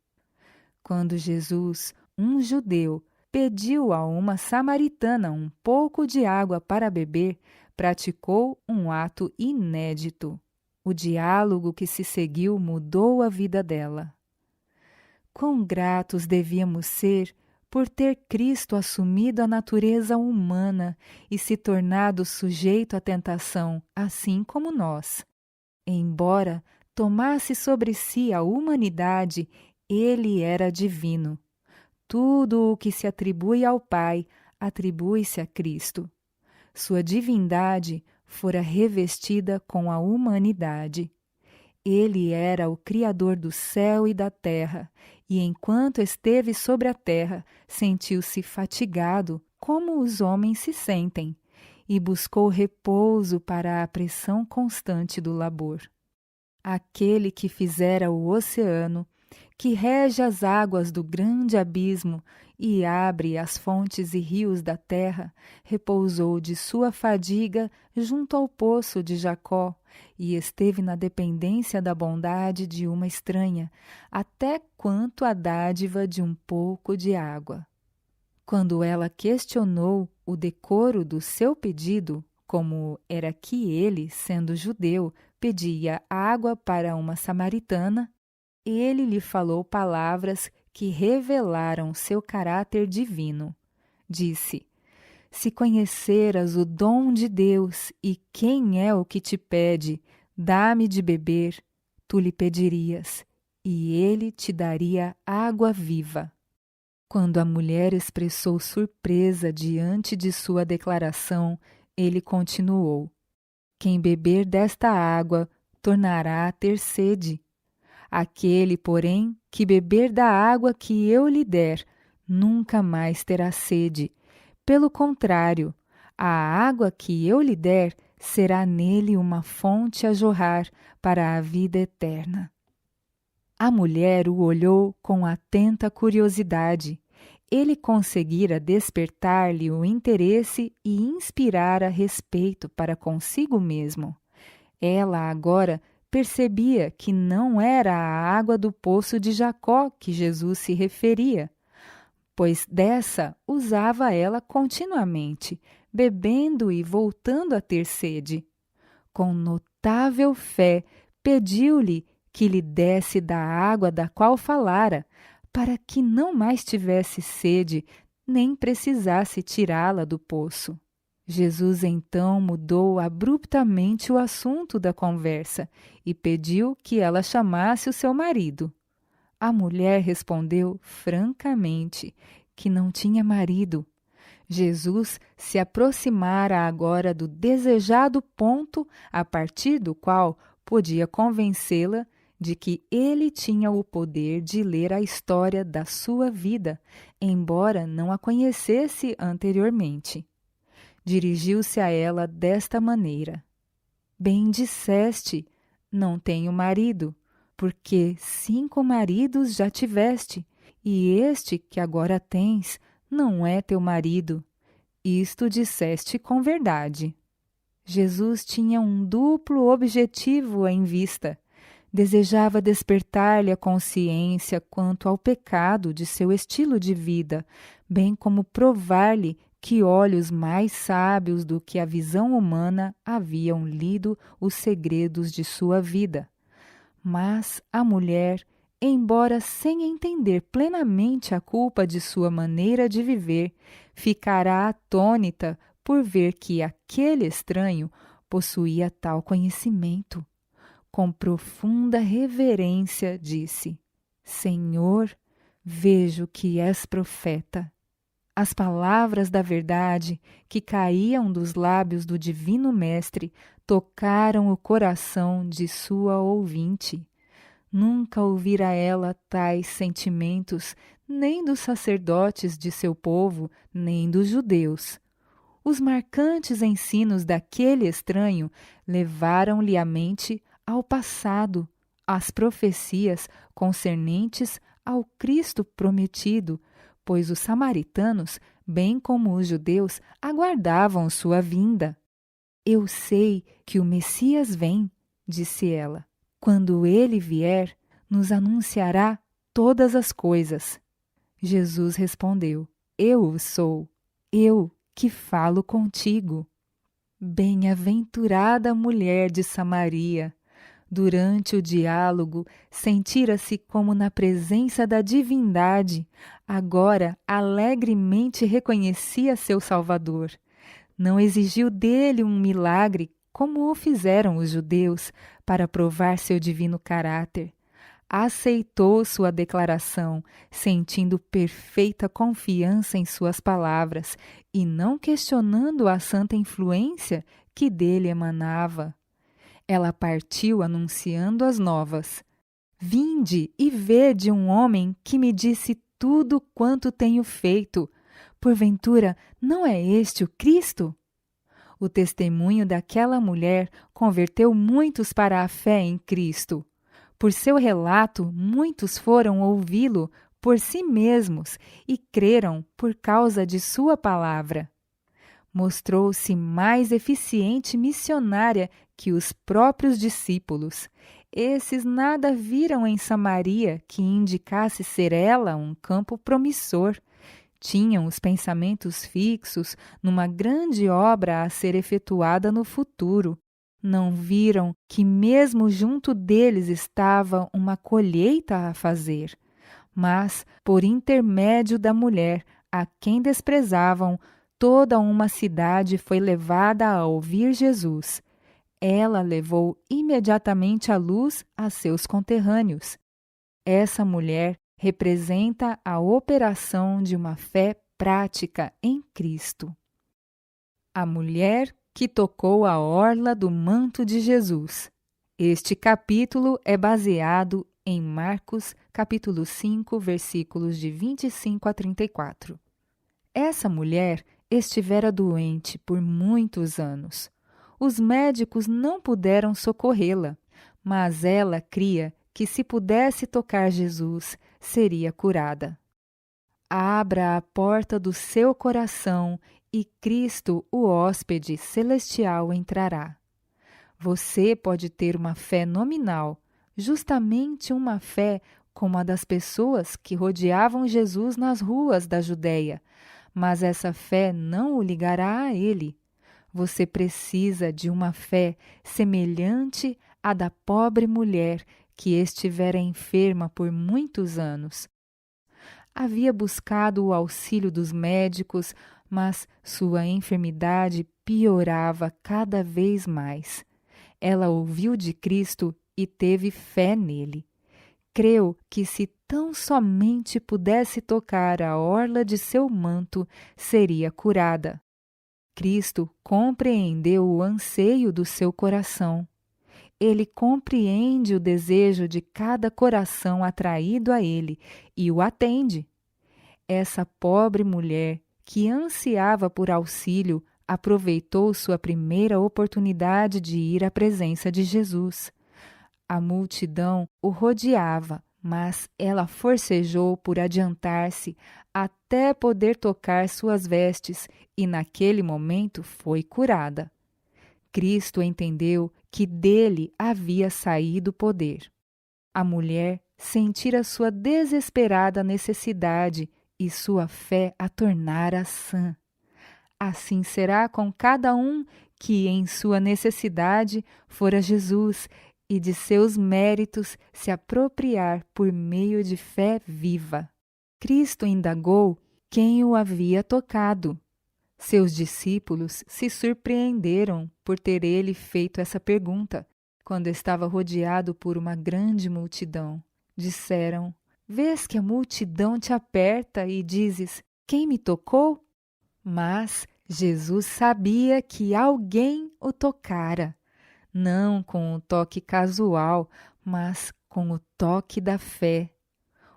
Quando Jesus, um judeu, pediu a uma samaritana um pouco de água para beber, praticou um ato inédito. O diálogo que se seguiu mudou a vida dela. Quão gratos devíamos ser por ter Cristo assumido a natureza humana e se tornado sujeito à tentação, assim como nós. Embora tomasse sobre si a humanidade, ele era divino. Tudo o que se atribui ao Pai atribui-se a Cristo. Sua divindade fora revestida com a humanidade. Ele era o Criador do céu e da terra, e enquanto esteve sobre a terra, sentiu-se fatigado, como os homens se sentem, e buscou repouso para a pressão constante do labor. Aquele que fizera o oceano, que rege as águas do grande abismo e abre as fontes e rios da terra, repousou de sua fadiga junto ao poço de Jacó e esteve na dependência da bondade de uma estranha, até quanto a dádiva de um pouco de água. Quando ela questionou o decoro do seu pedido, como era que ele, sendo judeu, pedia água para uma samaritana, ele lhe falou palavras que revelaram seu caráter divino. Disse: Se conheceras o dom de Deus e quem é o que te pede, dá-me de beber, tu lhe pedirias, e ele te daria água viva. Quando a mulher expressou surpresa diante de sua declaração, ele continuou: Quem beber desta água tornará a ter sede. Aquele, porém, que beber da água que eu lhe der, nunca mais terá sede. Pelo contrário, a água que eu lhe der será nele uma fonte a jorrar para a vida eterna. A mulher o olhou com atenta curiosidade. Ele conseguira despertar-lhe o interesse e inspirar a respeito para consigo mesmo. Ela agora percebia que não era a água do poço de Jacó que Jesus se referia, pois dessa usava ela continuamente, bebendo e voltando a ter sede. Com notável fé, pediu-lhe que lhe desse da água da qual falara, para que não mais tivesse sede, nem precisasse tirá-la do poço. Jesus então mudou abruptamente o assunto da conversa e pediu que ela chamasse o seu marido. A mulher respondeu francamente que não tinha marido. Jesus se aproximara agora do desejado ponto a partir do qual podia convencê-la de que ele tinha o poder de ler a história da sua vida, embora não a conhecesse anteriormente. Dirigiu-se a ela desta maneira: Bem disseste, não tenho marido, porque 5 maridos já tiveste, e este que agora tens não é teu marido. Isto disseste com verdade. Jesus tinha um duplo objetivo em vista. Desejava despertar-lhe a consciência quanto ao pecado de seu estilo de vida, bem como provar-lhe que olhos mais sábios do que a visão humana haviam lido os segredos de sua vida. Mas a mulher, embora sem entender plenamente a culpa de sua maneira de viver, ficará atônita por ver que aquele estranho possuía tal conhecimento. Com profunda reverência disse: Senhor, vejo que és profeta. As palavras da verdade que caíam dos lábios do Divino Mestre tocaram o coração de sua ouvinte. Nunca ouvira ela tais sentimentos, nem dos sacerdotes de seu povo, nem dos judeus. Os marcantes ensinos daquele estranho levaram-lhe a mente ao passado, as profecias concernentes ao Cristo prometido, pois os samaritanos, bem como os judeus, aguardavam sua vinda. Eu sei que o Messias vem, disse ela. Quando ele vier, nos anunciará todas as coisas. Jesus respondeu: Eu o sou, eu que falo contigo. Bem-aventurada mulher de Samaria! Durante o diálogo, sentira-se como na presença da divindade. Agora, alegremente reconhecia seu Salvador. Não exigiu dele um milagre, como o fizeram os judeus, para provar seu divino caráter. Aceitou sua declaração, sentindo perfeita confiança em suas palavras e não questionando a santa influência que dele emanava. Ela partiu anunciando as novas. Vinde e vede um homem que me disse tudo quanto tenho feito. Porventura, não é este o Cristo? O testemunho daquela mulher converteu muitos para a fé em Cristo. Por seu relato, muitos foram ouvi-lo por si mesmos e creram por causa de sua palavra. Mostrou-se mais eficiente missionária que os próprios discípulos. Esses nada viram em Samaria que indicasse ser ela um campo promissor. Tinham os pensamentos fixos numa grande obra a ser efetuada no futuro. Não viram que mesmo junto deles estava uma colheita a fazer. Mas, por intermédio da mulher, a quem desprezavam, toda uma cidade foi levada a ouvir Jesus. Ela levou imediatamente a luz a seus conterrâneos. Essa mulher representa a operação de uma fé prática em Cristo. A mulher que tocou a orla do manto de Jesus. Este capítulo é baseado em Marcos, capítulo 5, versículos de 25 a 34. Essa mulher estivera doente por muitos anos. Os médicos não puderam socorrê-la, mas ela cria que se pudesse tocar Jesus, seria curada. Abra a porta do seu coração e Cristo, o hóspede celestial, entrará. Você pode ter uma fé nominal, justamente uma fé como a das pessoas que rodeavam Jesus nas ruas da Judéia, mas essa fé não o ligará a ele. Você precisa de uma fé semelhante à da pobre mulher que estivera enferma por muitos anos. Havia buscado o auxílio dos médicos, mas sua enfermidade piorava cada vez mais. Ela ouviu de Cristo e teve fé nele. Creu que se tão somente pudesse tocar a orla de seu manto, seria curada. Cristo compreendeu o anseio do seu coração. Ele compreende o desejo de cada coração atraído a ele e o atende. Essa pobre mulher, que ansiava por auxílio, aproveitou sua primeira oportunidade de ir à presença de Jesus. A multidão o rodeava, mas ela forcejou por adiantar-se até poder tocar suas vestes e naquele momento foi curada. Cristo entendeu que dele havia saído o poder. A mulher sentira sua desesperada necessidade e sua fé a tornara sã. Assim será com cada um que em sua necessidade for a Jesus e de seus méritos se apropriar por meio de fé viva. Cristo indagou quem o havia tocado. Seus discípulos se surpreenderam por ter ele feito essa pergunta, quando estava rodeado por uma grande multidão. Disseram: Vês que a multidão te aperta e dizes: Quem me tocou? Mas Jesus sabia que alguém o tocara, não com um toque casual, mas com o toque da fé.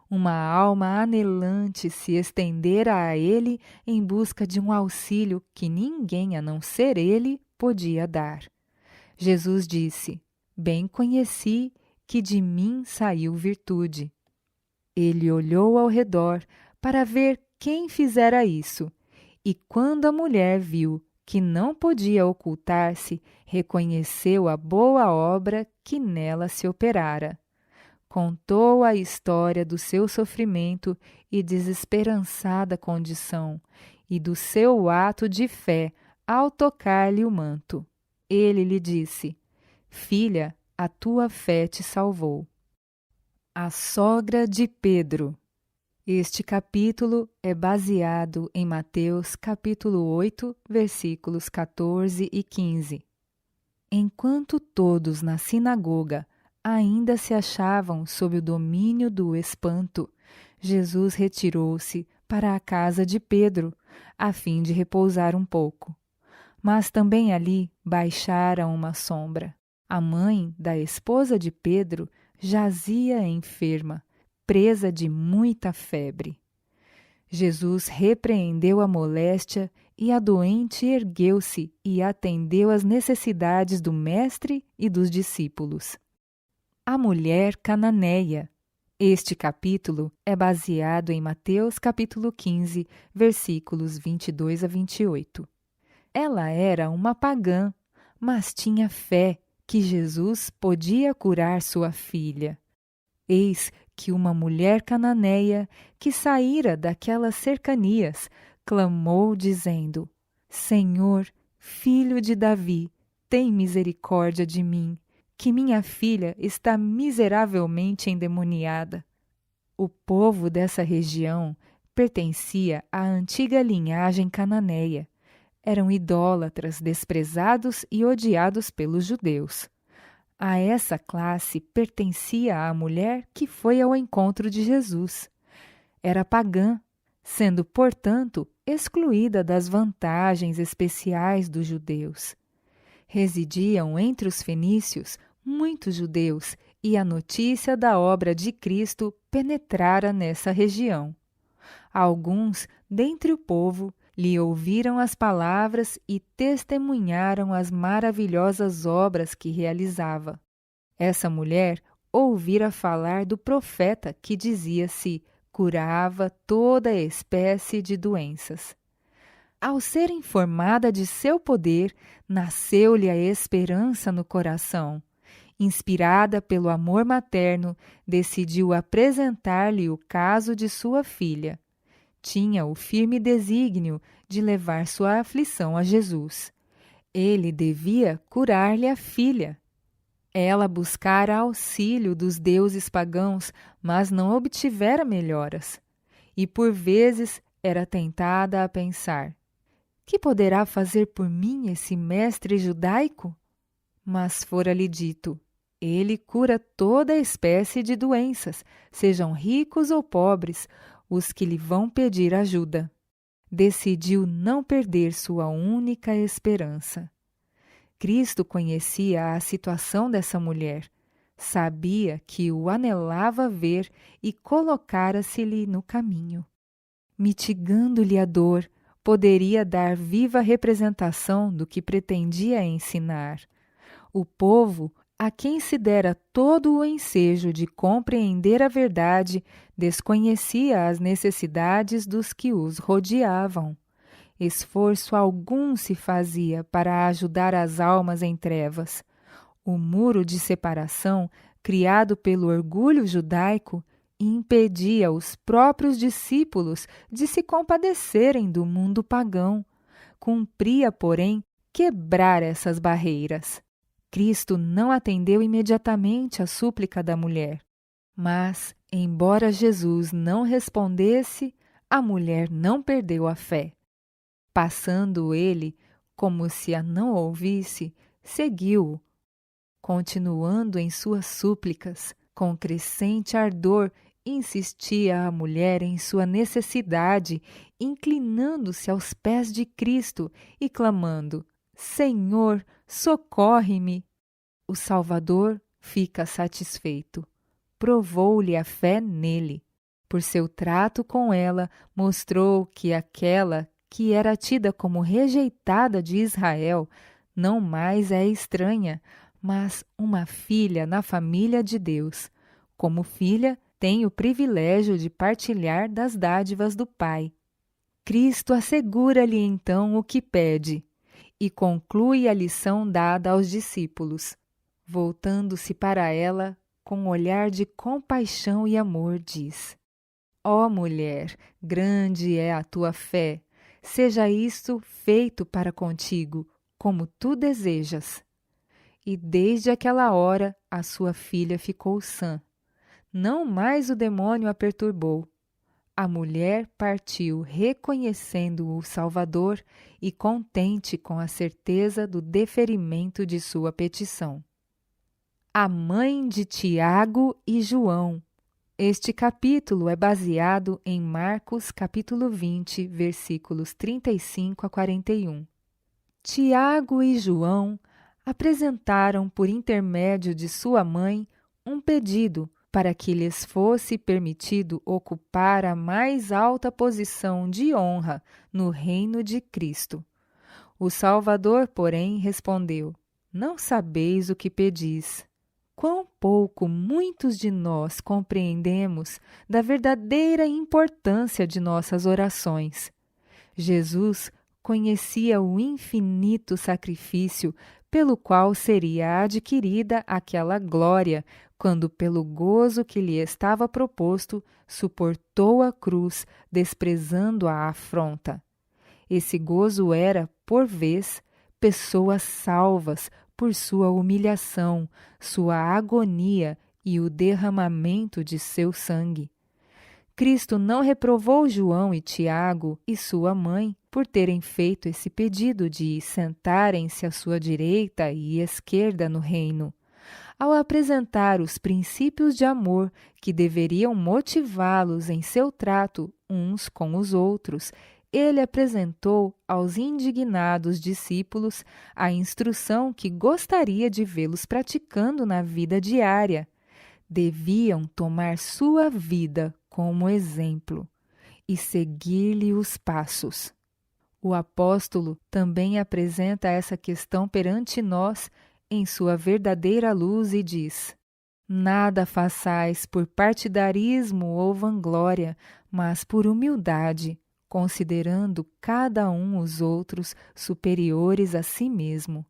Uma alma anelante se estendera a ele em busca de um auxílio que ninguém a não ser ele podia dar. Jesus disse: Bem conheci que de mim saiu virtude. Ele olhou ao redor para ver quem fizera isso, e quando a mulher viu que não podia ocultar-se, reconheceu a boa obra que nela se operara. Contou a história do seu sofrimento e desesperançada condição, e do seu ato de fé ao tocar-lhe o manto. Ele lhe disse: Filha, a tua fé te salvou. A sogra de Pedro. Este capítulo é baseado em Mateus capítulo 8, versículos 14 e 15. Enquanto todos na sinagoga ainda se achavam sob o domínio do espanto, Jesus retirou-se para a casa de Pedro, a fim de repousar um pouco. Mas também ali baixara uma sombra. A mãe da esposa de Pedro jazia enferma, presa de muita febre. Jesus repreendeu a moléstia e a doente ergueu-se e atendeu às necessidades do mestre e dos discípulos. A mulher cananeia. Este capítulo é baseado em Mateus capítulo 15, versículos 22 a 28. Ela era uma pagã, mas tinha fé que Jesus podia curar sua filha. Eis que uma mulher cananeia, que saíra daquelas cercanias, clamou dizendo: Senhor, filho de Davi, tem misericórdia de mim, que minha filha está miseravelmente endemoniada. O povo dessa região pertencia à antiga linhagem cananeia. Eram idólatras, desprezados e odiados pelos judeus. A essa classe pertencia a mulher que foi ao encontro de Jesus. Era pagã, sendo, portanto, excluída das vantagens especiais dos judeus. Residiam entre os fenícios muitos judeus e a notícia da obra de Cristo penetrara nessa região. Alguns, dentre o povo, lhe ouviram as palavras e testemunharam as maravilhosas obras que realizava. Essa mulher ouvira falar do profeta que dizia-se curava toda espécie de doenças. Ao ser informada de seu poder, nasceu-lhe a esperança no coração. Inspirada pelo amor materno, decidiu apresentar-lhe o caso de sua filha. Tinha o firme desígnio de levar sua aflição a Jesus. Ele devia curar-lhe a filha. Ela buscara auxílio dos deuses pagãos, mas não obtivera melhoras. E por vezes era tentada a pensar: que poderá fazer por mim esse mestre judaico? Mas fora-lhe dito: ele cura toda espécie de doenças, sejam ricos ou pobres, os que lhe vão pedir ajuda. Decidiu não perder sua única esperança. Cristo conhecia a situação dessa mulher, sabia que o anelava ver e colocara-se-lhe no caminho. Mitigando-lhe a dor, poderia dar viva representação do que pretendia ensinar. O povo, a quem se dera todo o ensejo de compreender a verdade, desconhecia as necessidades dos que os rodeavam. Esforço algum se fazia para ajudar as almas em trevas. O muro de separação, criado pelo orgulho judaico, impedia os próprios discípulos de se compadecerem do mundo pagão. Cumpria, porém, quebrar essas barreiras. Cristo não atendeu imediatamente à súplica da mulher. Mas, embora Jesus não respondesse, a mulher não perdeu a fé. Passando ele, como se a não ouvisse, seguiu-o. Continuando em suas súplicas, com crescente ardor, insistia a mulher em sua necessidade, inclinando-se aos pés de Cristo e clamando: Senhor, socorre-me! O Salvador fica satisfeito. Provou-lhe a fé nele. Por seu trato com ela, mostrou que aquela que era tida como rejeitada de Israel não mais é estranha, mas uma filha na família de Deus. Como filha, tem o privilégio de partilhar das dádivas do Pai. Cristo assegura-lhe então o que pede e conclui a lição dada aos discípulos. Voltando-se para ela, com um olhar de compaixão e amor, diz: Ó mulher, grande é a tua fé, seja isto feito para contigo, como tu desejas. E desde aquela hora a sua filha ficou sã. Não mais o demônio a perturbou. A mulher partiu reconhecendo o Salvador e contente com a certeza do deferimento de sua petição. A mãe de Tiago e João. Este capítulo é baseado em Marcos capítulo 20, versículos 35 a 41. Tiago e João apresentaram por intermédio de sua mãe um pedido para que lhes fosse permitido ocupar a mais alta posição de honra no reino de Cristo. O Salvador, porém, respondeu: Não sabeis o que pedis. Quão pouco muitos de nós compreendemos da verdadeira importância de nossas orações. Jesus conhecia o infinito sacrifício pelo qual seria adquirida aquela glória, quando, pelo gozo que lhe estava proposto, suportou a cruz, desprezando a afronta. Esse gozo era, por vez, pessoas salvas por sua humilhação, sua agonia e o derramamento de seu sangue. Cristo não reprovou João e Tiago e sua mãe por terem feito esse pedido de sentarem-se à sua direita e esquerda no reino. Ao apresentar os princípios de amor que deveriam motivá-los em seu trato uns com os outros, ele apresentou aos indignados discípulos a instrução que gostaria de vê-los praticando na vida diária. Deviam tomar sua vida como exemplo e seguir-lhe os passos. O apóstolo também apresenta essa questão perante nós em sua verdadeira luz e diz: Nada façais por partidarismo ou vanglória, mas por humildade, considerando cada um os outros superiores a si mesmo.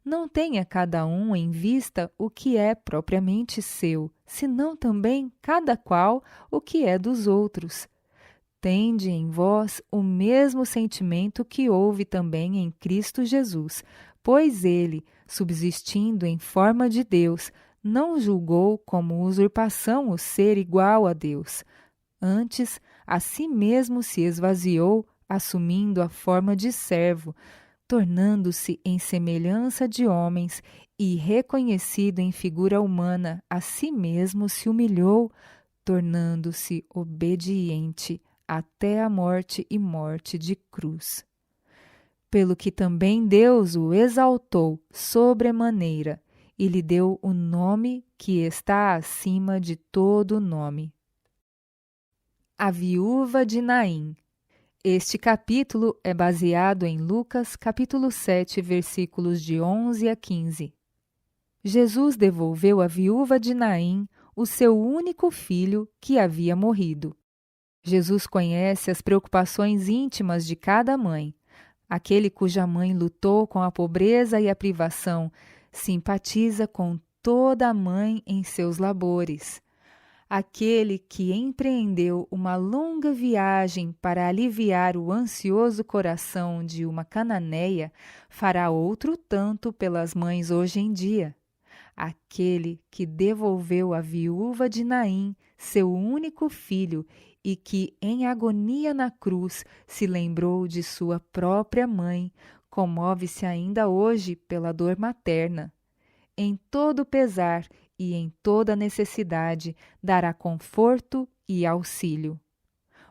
Não tenha cada um em vista o que é propriamente seu, senão também cada qual o que é dos outros. Tende em vós o mesmo sentimento que houve também em Cristo Jesus, pois ele, subsistindo em forma de Deus, não julgou como usurpação o ser igual a Deus. Antes, a si mesmo se esvaziou, assumindo a forma de servo, tornando-se em semelhança de homens e reconhecido em figura humana, a si mesmo se humilhou, tornando-se obediente até a morte e morte de cruz. Pelo que também Deus o exaltou sobremaneira e lhe deu o nome que está acima de todo nome. A viúva de Naim. Este capítulo é baseado em Lucas, capítulo 7, versículos de 11 a 15. Jesus devolveu à viúva de Naim o seu único filho que havia morrido. Jesus conhece as preocupações íntimas de cada mãe. Aquele cuja mãe lutou com a pobreza e a privação simpatiza com toda a mãe em seus labores. Aquele que empreendeu uma longa viagem para aliviar o ansioso coração de uma cananeia fará outro tanto pelas mães hoje em dia. Aquele que devolveu à viúva de Naim seu único filho e que, em agonia na cruz, se lembrou de sua própria mãe, comove-se ainda hoje pela dor materna. Em todo pesar e em toda necessidade dará conforto e auxílio.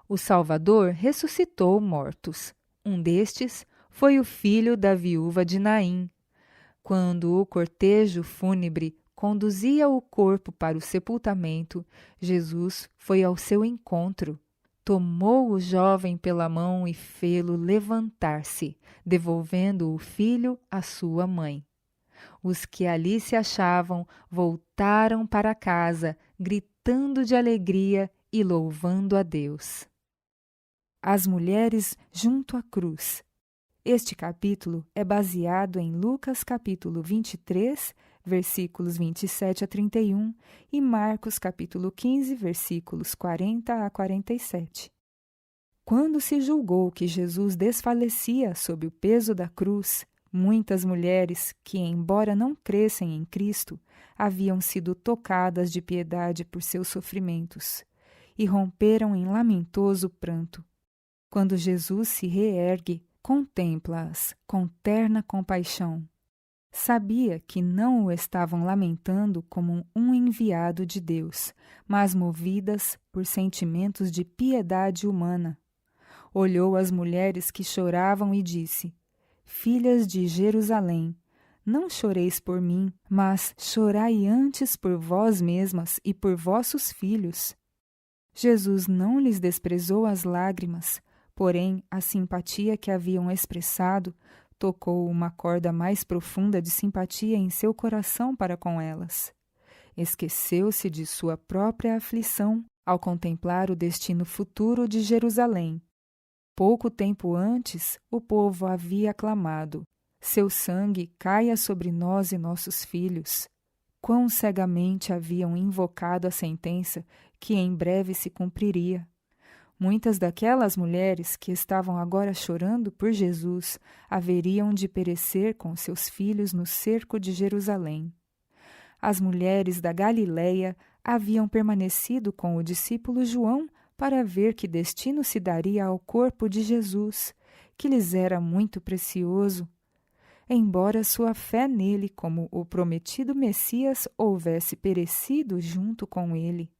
O Salvador ressuscitou mortos. Um destes foi o filho da viúva de Naim. Quando o cortejo fúnebre conduzia o corpo para o sepultamento, Jesus foi ao seu encontro. Tomou o jovem pela mão e fê-lo levantar-se, devolvendo o filho à sua mãe. Os que ali se achavam voltaram para casa, gritando de alegria e louvando a Deus. As mulheres junto à cruz. Este capítulo é baseado em Lucas capítulo 23, versículos 27 a 31 e Marcos capítulo 15, versículos 40 a 47. Quando se julgou que Jesus desfalecia sob o peso da cruz, muitas mulheres que, embora não crescem em Cristo, haviam sido tocadas de piedade por seus sofrimentos e romperam em lamentoso pranto. Quando Jesus se reergue, contempla-as com terna compaixão. Sabia que não o estavam lamentando como um enviado de Deus, mas movidas por sentimentos de piedade humana. Olhou as mulheres que choravam e disse: Filhas de Jerusalém, não choreis por mim, mas chorai antes por vós mesmas e por vossos filhos. Jesus não lhes desprezou as lágrimas, porém a simpatia que haviam expressado tocou uma corda mais profunda de simpatia em seu coração para com elas. Esqueceu-se de sua própria aflição ao contemplar o destino futuro de Jerusalém. Pouco tempo antes, o povo havia clamado: Seu sangue caia sobre nós e nossos filhos. Quão cegamente haviam invocado a sentença que em breve se cumpriria. Muitas daquelas mulheres que estavam agora chorando por Jesus haveriam de perecer com seus filhos no cerco de Jerusalém. As mulheres da Galileia haviam permanecido com o discípulo João para ver que destino se daria ao corpo de Jesus, que lhes era muito precioso. Embora sua fé nele como o prometido Messias houvesse perecido junto com ele.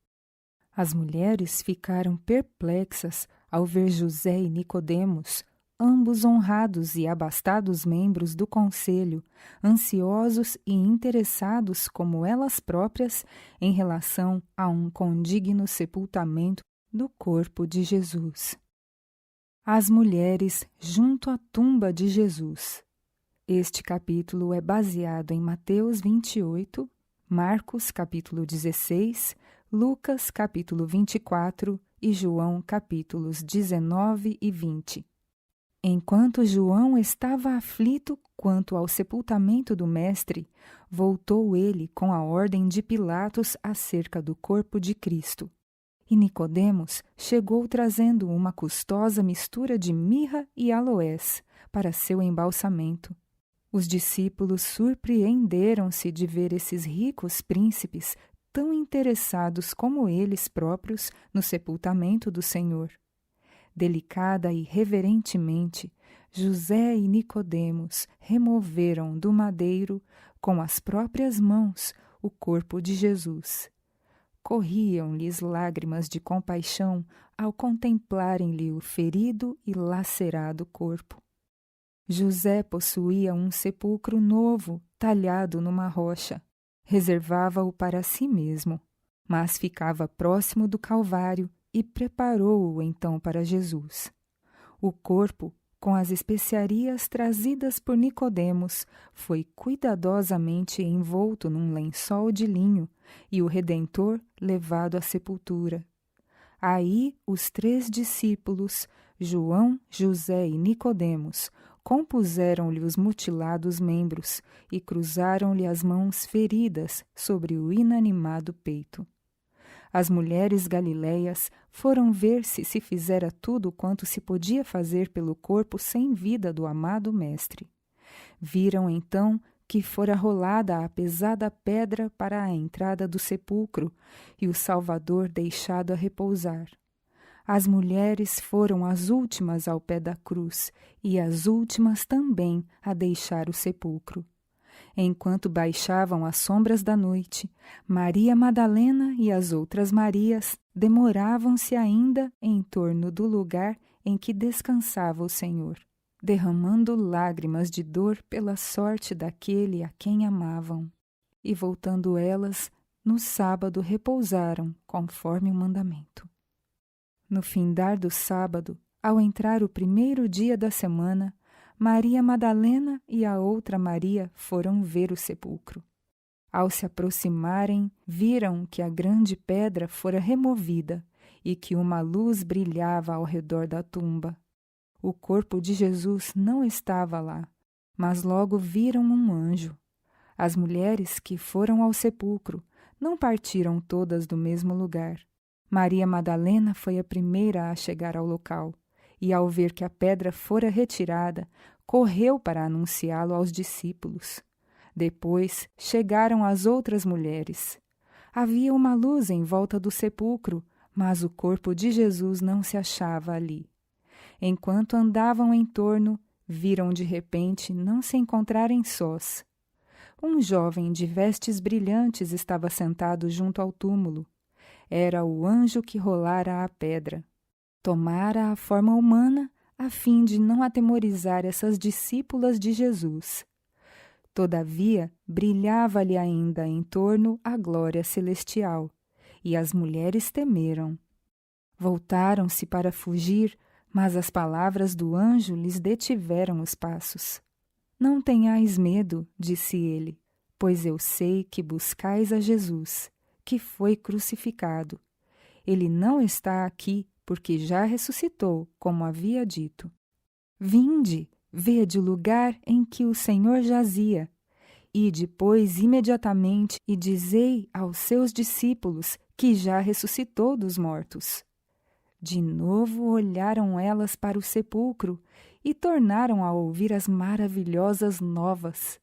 As mulheres ficaram perplexas ao ver José e Nicodemos, ambos honrados e abastados membros do conselho, ansiosos e interessados como elas próprias em relação a um condigno sepultamento do corpo de Jesus. As mulheres junto à tumba de Jesus. Este capítulo é baseado em Mateus 28, Marcos capítulo 16, Lucas capítulo 24 e João capítulos 19 e 20. Enquanto João estava aflito quanto ao sepultamento do Mestre, voltou ele com a ordem de Pilatos acerca do corpo de Cristo. E Nicodemos chegou trazendo uma custosa mistura de mirra e aloés para seu embalsamento. Os discípulos surpreenderam-se de ver esses ricos príncipes tão interessados como eles próprios no sepultamento do Senhor. Delicada e reverentemente, José e Nicodemos removeram do madeiro, com as próprias mãos, o corpo de Jesus. Corriam-lhes lágrimas de compaixão ao contemplarem-lhe o ferido e lacerado corpo. José possuía um sepulcro novo, talhado numa rocha. Reservava-o para si mesmo, mas ficava próximo do Calvário e preparou-o então para Jesus. O corpo, com as especiarias trazidas por Nicodemos, foi cuidadosamente envolto num lençol de linho e o Redentor levado à sepultura. Aí os 3 discípulos, João, José e Nicodemos, compuseram-lhe os mutilados membros e cruzaram-lhe as mãos feridas sobre o inanimado peito. As mulheres galileias foram ver se fizera tudo quanto se podia fazer pelo corpo sem vida do amado Mestre. Viram então que fora rolada a pesada pedra para a entrada do sepulcro e o Salvador deixado a repousar. As mulheres foram as últimas ao pé da cruz e as últimas também a deixar o sepulcro. Enquanto baixavam as sombras da noite, Maria Madalena e as outras Marias demoravam-se ainda em torno do lugar em que descansava o Senhor, derramando lágrimas de dor pela sorte daquele a quem amavam. E voltando elas, no sábado repousaram, conforme o mandamento. No findar do sábado, ao entrar o primeiro dia da semana, Maria Madalena e a outra Maria foram ver o sepulcro. Ao se aproximarem, viram que a grande pedra fora removida e que uma luz brilhava ao redor da tumba. O corpo de Jesus não estava lá, mas logo viram um anjo. As mulheres que foram ao sepulcro não partiram todas do mesmo lugar. Maria Madalena foi a primeira a chegar ao local e, ao ver que a pedra fora retirada, correu para anunciá-lo aos discípulos. Depois chegaram as outras mulheres. Havia uma luz em volta do sepulcro, mas o corpo de Jesus não se achava ali. Enquanto andavam em torno, viram de repente não se encontrarem sós. Um jovem de vestes brilhantes estava sentado junto ao túmulo. Era o anjo que rolara a pedra. Tomara a forma humana a fim de não atemorizar essas discípulas de Jesus. Todavia, brilhava-lhe ainda em torno a glória celestial, e as mulheres temeram. Voltaram-se para fugir, mas as palavras do anjo lhes detiveram os passos. Não tenhais medo, disse ele, pois eu sei que buscais a Jesus, que foi crucificado. Ele não está aqui, porque já ressuscitou, como havia dito. Vinde, vede o lugar em que o Senhor jazia. E depois, imediatamente, e dizei aos seus discípulos que já ressuscitou dos mortos. De novo olharam elas para o sepulcro e tornaram a ouvir as maravilhosas novas.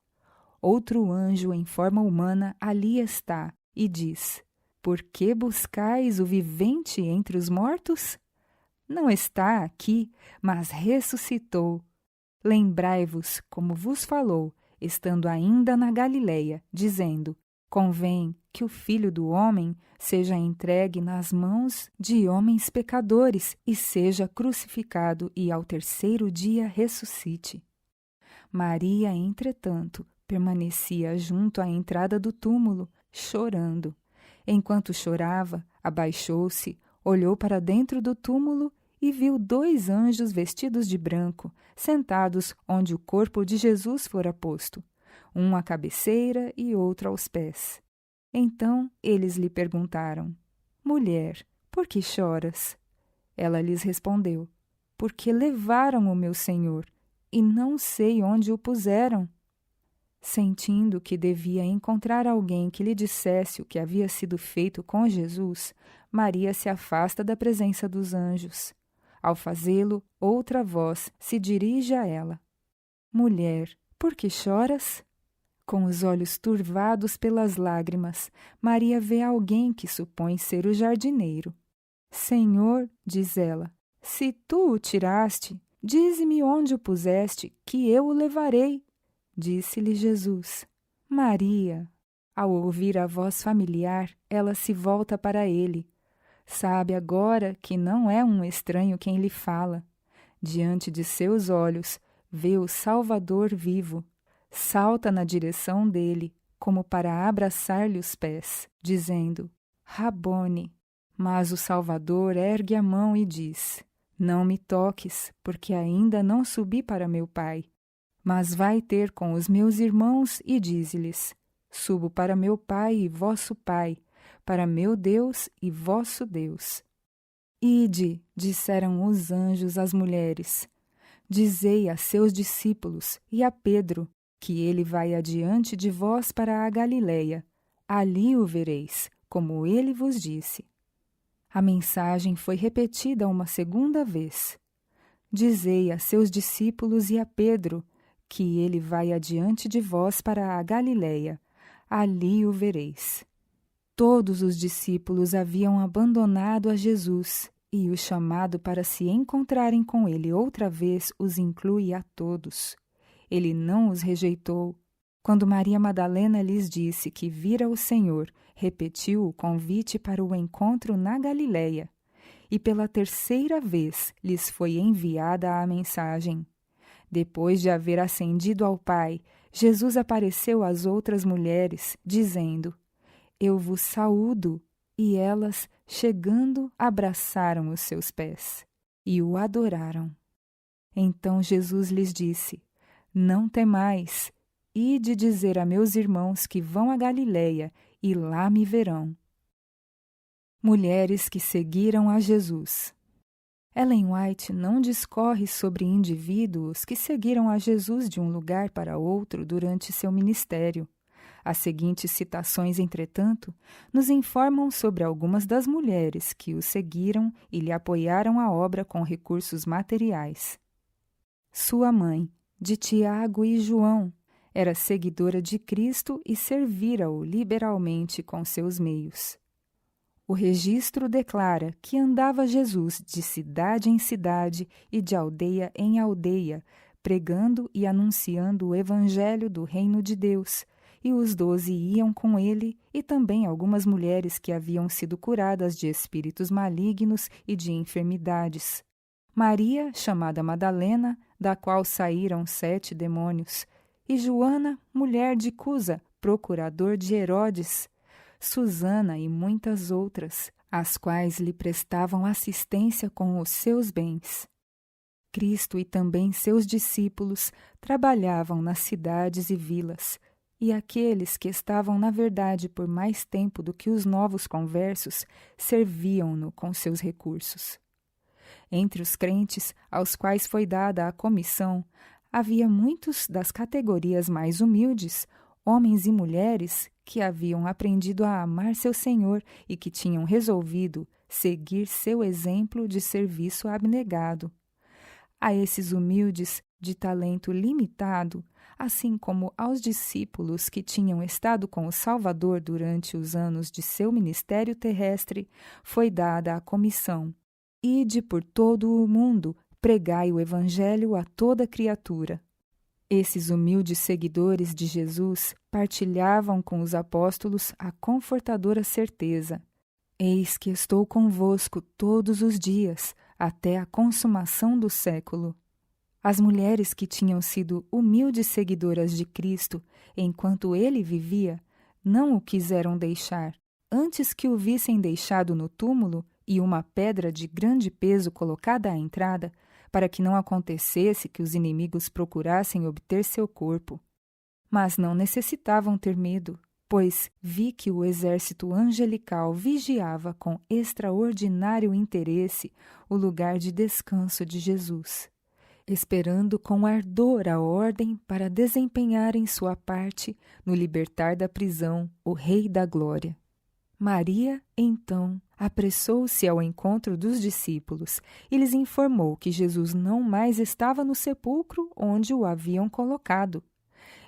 Outro anjo em forma humana ali está e diz: Por que buscais o vivente entre os mortos? Não está aqui, mas ressuscitou. Lembrai-vos como vos falou, estando ainda na Galileia, dizendo: Convém que o Filho do Homem seja entregue nas mãos de homens pecadores e seja crucificado e ao terceiro dia ressuscite. Maria, entretanto, permanecia junto à entrada do túmulo, chorando. Enquanto chorava, abaixou-se, olhou para dentro do túmulo e viu 2 anjos vestidos de branco, sentados onde o corpo de Jesus fora posto, um à cabeceira e outro aos pés. Então eles lhe perguntaram: Mulher, por que choras? Ela lhes respondeu: Porque levaram o meu Senhor, e não sei onde o puseram. Sentindo que devia encontrar alguém que lhe dissesse o que havia sido feito com Jesus, Maria se afasta da presença dos anjos. Ao fazê-lo, outra voz se dirige a ela: Mulher, por que choras? Com os olhos turvados pelas lágrimas, Maria vê alguém que supõe ser o jardineiro. Senhor, diz ela, se tu o tiraste, dize-me onde o puseste, que eu o levarei. Disse-lhe Jesus: Maria. Ao ouvir a voz familiar, ela se volta para ele. Sabe agora que não é um estranho quem lhe fala. Diante de seus olhos, vê o Salvador vivo. Salta na direção dele, como para abraçar-lhe os pés, dizendo: Rabone. Mas o Salvador ergue a mão e diz: Não me toques, porque ainda não subi para meu Pai. Mas vai ter com os meus irmãos e dize-lhes: Subo para meu Pai e vosso Pai, para meu Deus e vosso Deus. Ide, disseram os anjos às mulheres, dizei a seus discípulos e a Pedro que ele vai adiante de vós para a Galileia. Ali o vereis, como ele vos disse. A mensagem foi repetida uma segunda vez. Dizei a seus discípulos e a Pedro que ele vai adiante de vós para a Galileia. Ali o vereis. Todos os discípulos haviam abandonado a Jesus, e o chamado para se encontrarem com ele outra vez os inclui a todos. Ele não os rejeitou. Quando Maria Madalena lhes disse que vira o Senhor, repetiu o convite para o encontro na Galileia. E pela 3ª vez lhes foi enviada a mensagem. Depois de haver ascendido ao Pai, Jesus apareceu às outras mulheres, dizendo: Eu vos saúdo. E elas, chegando, abraçaram os seus pés e o adoraram. Então Jesus lhes disse: Não temais, ide dizer a meus irmãos que vão a Galiléia, e lá me verão. Mulheres que seguiram a Jesus. Ellen White não discorre sobre indivíduos que seguiram a Jesus de um lugar para outro durante seu ministério. As seguintes citações, entretanto, nos informam sobre algumas das mulheres que o seguiram e lhe apoiaram a obra com recursos materiais. Sua mãe, de Tiago e João, era seguidora de Cristo e servira-o liberalmente com seus meios. O registro declara que andava Jesus de cidade em cidade e de aldeia em aldeia, pregando e anunciando o evangelho do reino de Deus, e os 12 iam com ele, e também algumas mulheres que haviam sido curadas de espíritos malignos e de enfermidades. Maria, chamada Madalena, da qual saíram 7 demônios, e Joana, mulher de Cusa, procurador de Herodes, Susana e muitas outras, as quais lhe prestavam assistência com os seus bens. Cristo e também seus discípulos trabalhavam nas cidades e vilas, e aqueles que estavam na verdade por mais tempo do que os novos conversos serviam-no com seus recursos. Entre os crentes aos quais foi dada a comissão, havia muitos das categorias mais humildes, homens e mulheres que haviam aprendido a amar seu Senhor e que tinham resolvido seguir seu exemplo de serviço abnegado. A esses humildes, de talento limitado, assim como aos discípulos que tinham estado com o Salvador durante os anos de seu ministério terrestre, foi dada a comissão: Ide por todo o mundo, pregai o Evangelho a toda criatura. Esses humildes seguidores de Jesus partilhavam com os apóstolos a confortadora certeza: Eis que estou convosco todos os dias, até a consumação do século. As mulheres que tinham sido humildes seguidoras de Cristo enquanto ele vivia, não o quiseram deixar, antes que o vissem deixado no túmulo e uma pedra de grande peso colocada à entrada, para que não acontecesse que os inimigos procurassem obter seu corpo. Mas não necessitavam ter medo, pois vi que o exército angelical vigiava com extraordinário interesse o lugar de descanso de Jesus, esperando com ardor a ordem para desempenharem sua parte no libertar da prisão o Rei da Glória. Maria, então, apressou-se ao encontro dos discípulos e lhes informou que Jesus não mais estava no sepulcro onde o haviam colocado.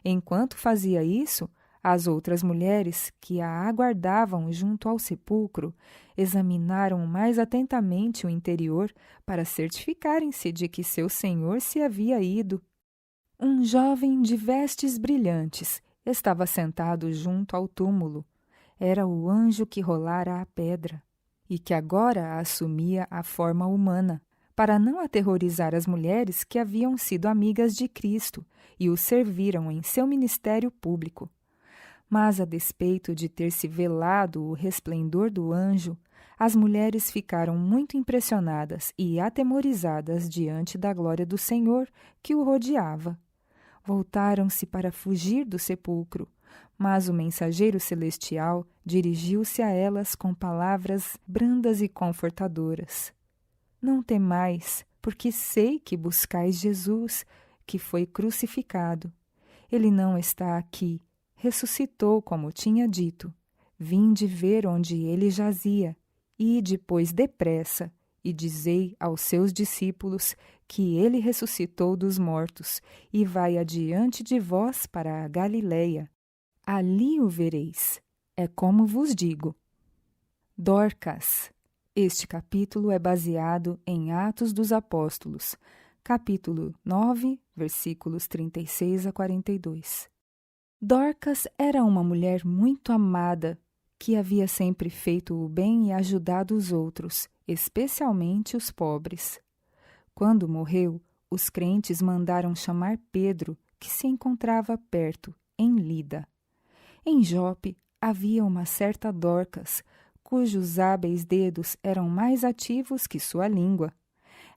Enquanto fazia isso, as outras mulheres que a aguardavam junto ao sepulcro examinaram mais atentamente o interior para certificarem-se de que seu Senhor se havia ido. Um jovem de vestes brilhantes estava sentado junto ao túmulo. Era o anjo que rolara a pedra e que agora assumia a forma humana, para não aterrorizar as mulheres que haviam sido amigas de Cristo e o serviram em seu ministério público. Mas, a despeito de ter se velado o resplendor do anjo, as mulheres ficaram muito impressionadas e atemorizadas diante da glória do Senhor que o rodeava. Voltaram-se para fugir do sepulcro, mas o mensageiro celestial dirigiu-se a elas com palavras brandas e confortadoras. Não temais, porque sei que buscais Jesus, que foi crucificado. Ele não está aqui, ressuscitou como tinha dito. Vinde ver onde ele jazia, e depois depressa, e dizei aos seus discípulos que ele ressuscitou dos mortos, e vai adiante de vós para a Galiléia. Ali o vereis. É como vos digo. Dorcas. Este capítulo é baseado em Atos dos Apóstolos, capítulo 9, versículos 36 a 42. Dorcas era uma mulher muito amada, que havia sempre feito o bem e ajudado os outros, especialmente os pobres. Quando morreu, os crentes mandaram chamar Pedro, que se encontrava perto, em Lida. Em Jope havia uma certa Dorcas, cujos hábeis dedos eram mais ativos que sua língua.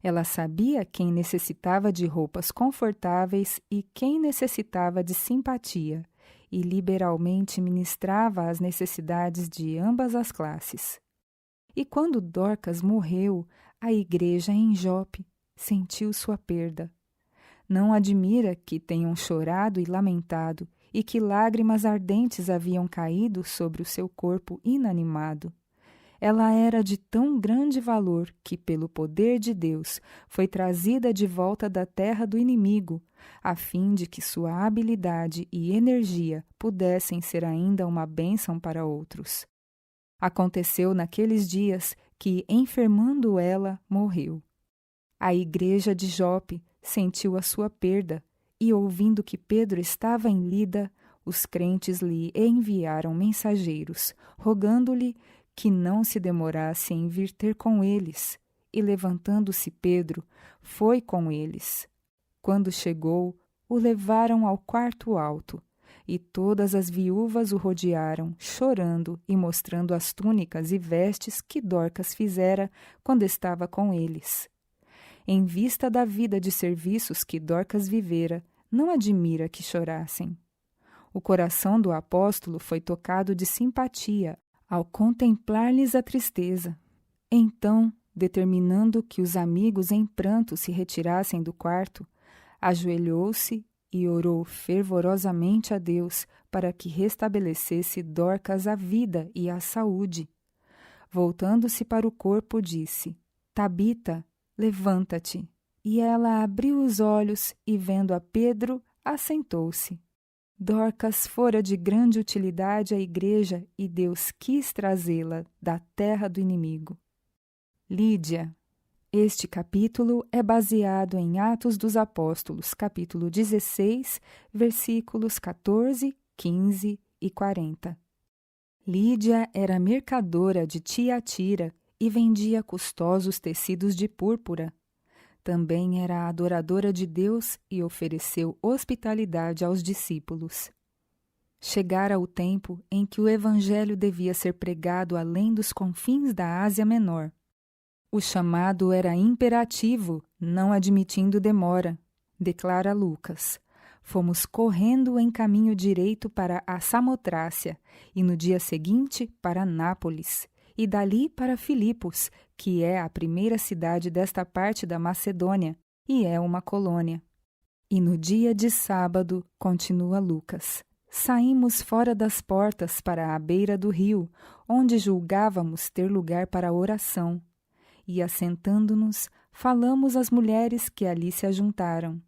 Ela sabia quem necessitava de roupas confortáveis e quem necessitava de simpatia, e liberalmente ministrava as necessidades de ambas as classes. E quando Dorcas morreu, a igreja em Jope sentiu sua perda. Não admira que tenham chorado e lamentado, e que lágrimas ardentes haviam caído sobre o seu corpo inanimado. Ela era de tão grande valor que, pelo poder de Deus, foi trazida de volta da terra do inimigo, a fim de que sua habilidade e energia pudessem ser ainda uma bênção para outros. Aconteceu naqueles dias que, enfermando ela, morreu. A igreja de Jope sentiu a sua perda e, ouvindo que Pedro estava em Lida, os crentes lhe enviaram mensageiros, rogando-lhe que não se demorasse em vir ter com eles. E, levantando-se Pedro, foi com eles. Quando chegou, o levaram ao quarto alto, e todas as viúvas o rodearam, chorando e mostrando as túnicas e vestes que Dorcas fizera quando estava com eles. Em vista da vida de serviços que Dorcas vivera, não admira que chorassem. O coração do apóstolo foi tocado de simpatia ao contemplar-lhes a tristeza. Então, determinando que os amigos em pranto se retirassem do quarto, ajoelhou-se e orou fervorosamente a Deus para que restabelecesse Dorcas a vida e a saúde. Voltando-se para o corpo, disse: Tabita, levanta-te. E ela abriu os olhos e, vendo a Pedro, assentou-se. Dorcas fora de grande utilidade à igreja e Deus quis trazê-la da terra do inimigo. Lídia. Este capítulo é baseado em Atos dos Apóstolos, capítulo 16, versículos 14, 15 e 40. Lídia era mercadora de Tiatira e vendia custosos tecidos de púrpura. Também era adoradora de Deus e ofereceu hospitalidade aos discípulos. Chegara o tempo em que o evangelho devia ser pregado além dos confins da Ásia Menor. O chamado era imperativo, não admitindo demora, declara Lucas. Fomos correndo em caminho direito para a Samotrácia e no dia seguinte para Nápoles, e dali para Filipos, que é a primeira cidade desta parte da Macedônia, e é uma colônia. E no dia de sábado, continua Lucas, saímos fora das portas para a beira do rio, onde julgávamos ter lugar para a oração. E, assentando-nos, falamos às mulheres que ali se ajuntaram.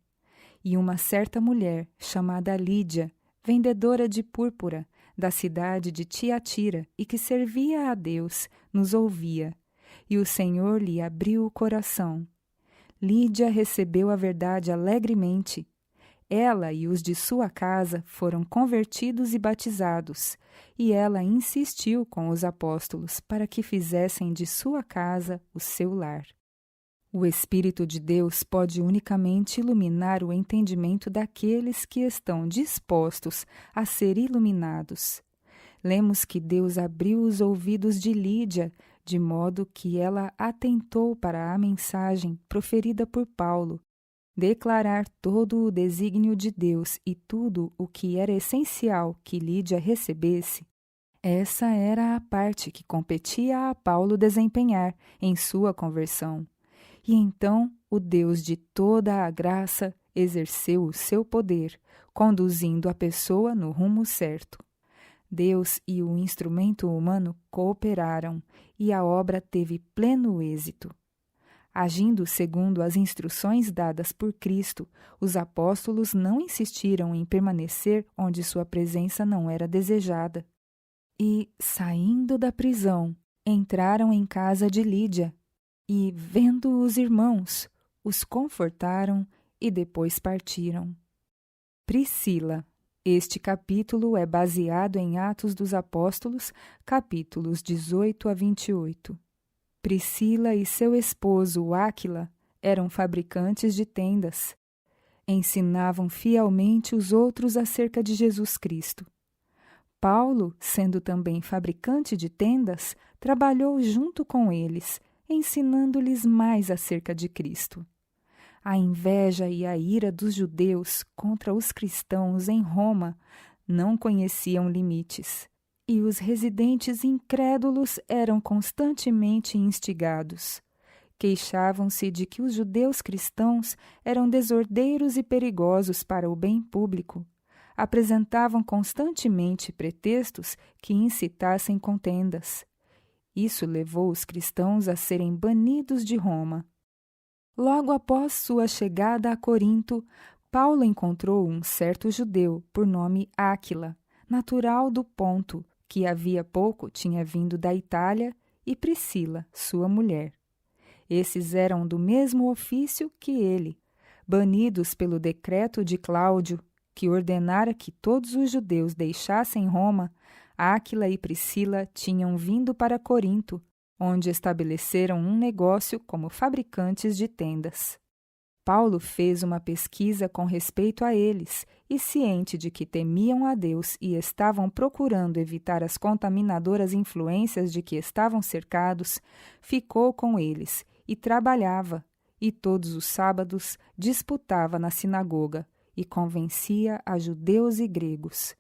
E uma certa mulher, chamada Lídia, vendedora de púrpura, da cidade de Tiatira e que servia a Deus, nos ouvia, e o Senhor lhe abriu o coração. Lídia recebeu a verdade alegremente. Ela e os de sua casa foram convertidos e batizados, e ela insistiu com os apóstolos para que fizessem de sua casa o seu lar. O Espírito de Deus pode unicamente iluminar o entendimento daqueles que estão dispostos a ser iluminados. Lemos que Deus abriu os ouvidos de Lídia, de modo que ela atentou para a mensagem proferida por Paulo, declarar todo o desígnio de Deus e tudo o que era essencial que Lídia recebesse. Essa era a parte que competia a Paulo desempenhar em sua conversão. E então o Deus de toda a graça exerceu o seu poder, conduzindo a pessoa no rumo certo. Deus e o instrumento humano cooperaram e a obra teve pleno êxito. Agindo segundo as instruções dadas por Cristo, os apóstolos não insistiram em permanecer onde sua presença não era desejada. E, saindo da prisão, entraram em casa de Lídia, e, vendo os irmãos, os confortaram e depois partiram. Priscila. Este capítulo é baseado em Atos dos Apóstolos, capítulos 18 a 28. Priscila e seu esposo Áquila eram fabricantes de tendas. Ensinavam fielmente os outros acerca de Jesus Cristo. Paulo, sendo também fabricante de tendas, trabalhou junto com eles, ensinando-lhes mais acerca de Cristo. A inveja e a ira dos judeus contra os cristãos em Roma não conheciam limites, e os residentes incrédulos eram constantemente instigados. Queixavam-se de que os judeus cristãos eram desordeiros e perigosos para o bem público. Apresentavam constantemente pretextos que incitassem contendas. Isso levou os cristãos a serem banidos de Roma. Logo após sua chegada a Corinto, Paulo encontrou um certo judeu por nome Áquila, natural do Ponto, que havia pouco tinha vindo da Itália, e Priscila, sua mulher. Esses eram do mesmo ofício que ele, banidos pelo decreto de Cláudio, que ordenara que todos os judeus deixassem Roma. Áquila e Priscila tinham vindo para Corinto, onde estabeleceram um negócio como fabricantes de tendas. Paulo fez uma pesquisa com respeito a eles e, ciente de que temiam a Deus e estavam procurando evitar as contaminadoras influências de que estavam cercados, ficou com eles e trabalhava, e todos os sábados disputava na sinagoga e convencia a judeus e gregos.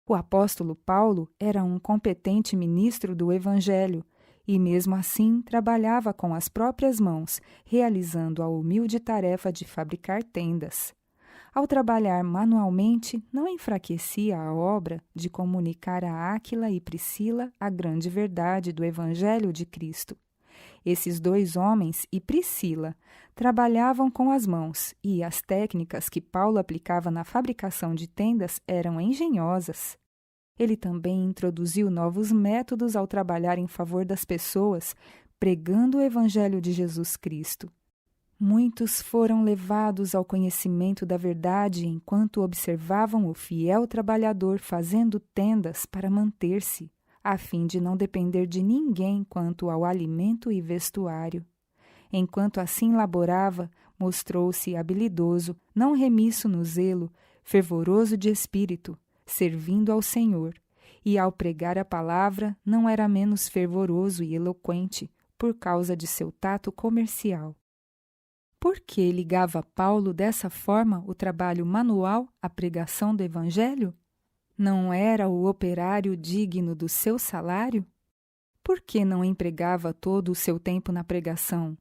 O apóstolo Paulo era um competente ministro do Evangelho e, mesmo assim, trabalhava com as próprias mãos, realizando a humilde tarefa de fabricar tendas. Ao trabalhar manualmente, não enfraquecia a obra de comunicar a Áquila e Priscila a grande verdade do Evangelho de Cristo. Esses dois homens e Priscila trabalhavam com as mãos e as técnicas que Paulo aplicava na fabricação de tendas eram engenhosas. Ele também introduziu novos métodos ao trabalhar em favor das pessoas, pregando o Evangelho de Jesus Cristo. Muitos foram levados ao conhecimento da verdade enquanto observavam o fiel trabalhador fazendo tendas para manter-se, a fim de não depender de ninguém quanto ao alimento e vestuário. Enquanto assim laborava, mostrou-se habilidoso, não remisso no zelo, fervoroso de espírito, servindo ao Senhor, e ao pregar a palavra não era menos fervoroso e eloquente, por causa de seu tato comercial. Por que ligava Paulo dessa forma o trabalho manual à pregação do Evangelho? Não era o operário digno do seu salário? Por que não empregava todo o seu tempo na pregação?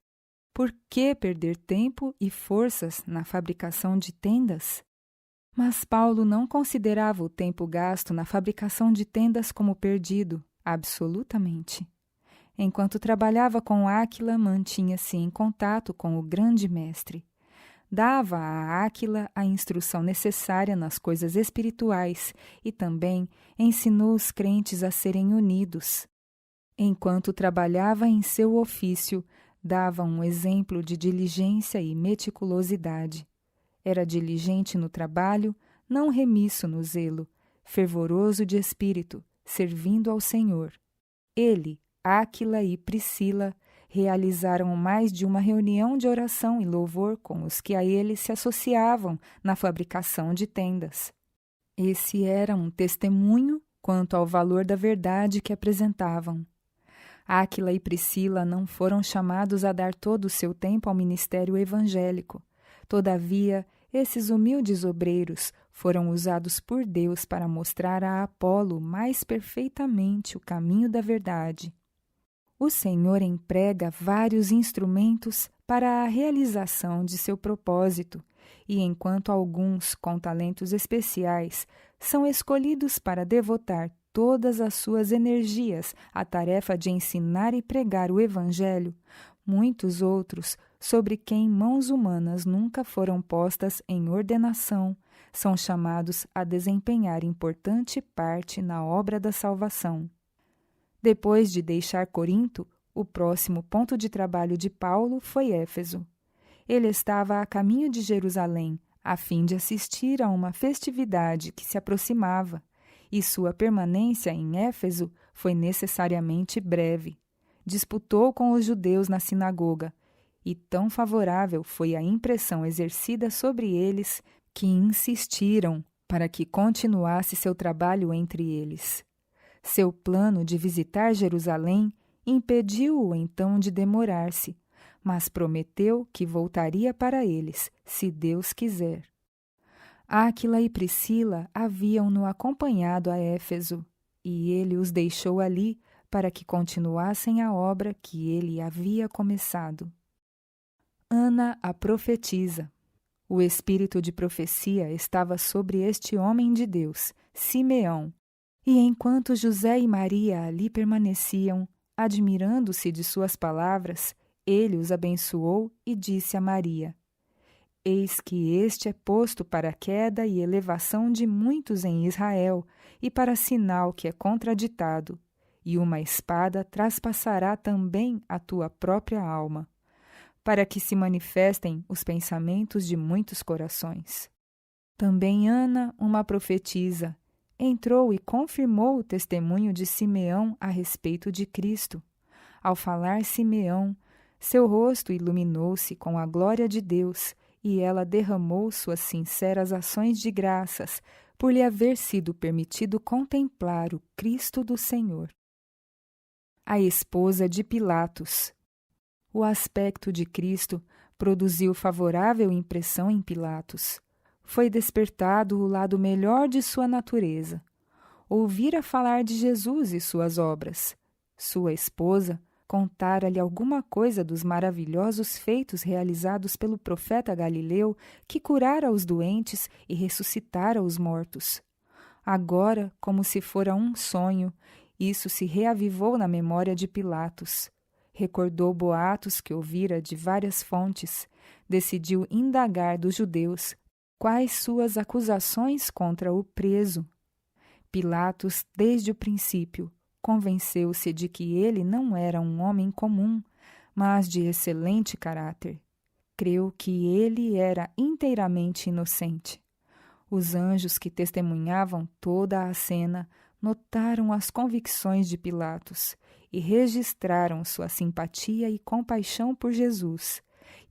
Por que perder tempo e forças na fabricação de tendas? Mas Paulo não considerava o tempo gasto na fabricação de tendas como perdido, absolutamente. Enquanto trabalhava com Áquila, mantinha-se em contato com o grande mestre. Dava a Áquila a instrução necessária nas coisas espirituais e também ensinou os crentes a serem unidos. Enquanto trabalhava em seu ofício, dava um exemplo de diligência e meticulosidade. Era diligente no trabalho, não remisso no zelo, fervoroso de espírito, servindo ao Senhor. Ele, Áquila e Priscila, realizaram mais de uma reunião de oração e louvor com os que a ele se associavam na fabricação de tendas. Esse era um testemunho quanto ao valor da verdade que apresentavam. Áquila e Priscila não foram chamados a dar todo o seu tempo ao ministério evangélico. Todavia, esses humildes obreiros foram usados por Deus para mostrar a Apolo mais perfeitamente o caminho da verdade. O Senhor emprega vários instrumentos para a realização de seu propósito, e enquanto alguns com talentos especiais são escolhidos para devotar todas as suas energias à tarefa de ensinar e pregar o Evangelho, muitos outros, sobre quem mãos humanas nunca foram postas em ordenação, são chamados a desempenhar importante parte na obra da salvação. Depois de deixar Corinto, o próximo ponto de trabalho de Paulo foi Éfeso. Ele estava a caminho de Jerusalém, a fim de assistir a uma festividade que se aproximava, e sua permanência em Éfeso foi necessariamente breve. Disputou com os judeus na sinagoga, e tão favorável foi a impressão exercida sobre eles que insistiram para que continuasse seu trabalho entre eles. Seu plano de visitar Jerusalém impediu-o então de demorar-se, mas prometeu que voltaria para eles, se Deus quiser. Áquila e Priscila haviam-no acompanhado a Éfeso, e ele os deixou ali para que continuassem a obra que ele havia começado. Ana, a profetisa. O espírito de profecia estava sobre este homem de Deus, Simeão, e enquanto José e Maria ali permaneciam, admirando-se de suas palavras, ele os abençoou e disse a Maria: Eis que este é posto para a queda e elevação de muitos em Israel, e para sinal que é contraditado, e uma espada traspassará também a tua própria alma, para que se manifestem os pensamentos de muitos corações. Também Ana, uma profetisa, entrou e confirmou o testemunho de Simeão a respeito de Cristo. Ao falar Simeão, seu rosto iluminou-se com a glória de Deus, e ela derramou suas sinceras ações de graças por lhe haver sido permitido contemplar o Cristo do Senhor. A esposa de Pilatos. O aspecto de Cristo produziu favorável impressão em Pilatos. Foi despertado o lado melhor de sua natureza. Ouvira falar de Jesus e suas obras. Sua esposa contara-lhe alguma coisa dos maravilhosos feitos realizados pelo profeta Galileu, que curara os doentes e ressuscitara os mortos. Agora, como se fora um sonho, isso se reavivou na memória de Pilatos. Recordou boatos que ouvira de várias fontes, decidiu indagar dos judeus quais suas acusações contra o preso. Pilatos, desde o princípio, convenceu-se de que ele não era um homem comum, mas de excelente caráter. Creu que ele era inteiramente inocente. Os anjos que testemunhavam toda a cena notaram as convicções de Pilatos e registraram sua simpatia e compaixão por Jesus.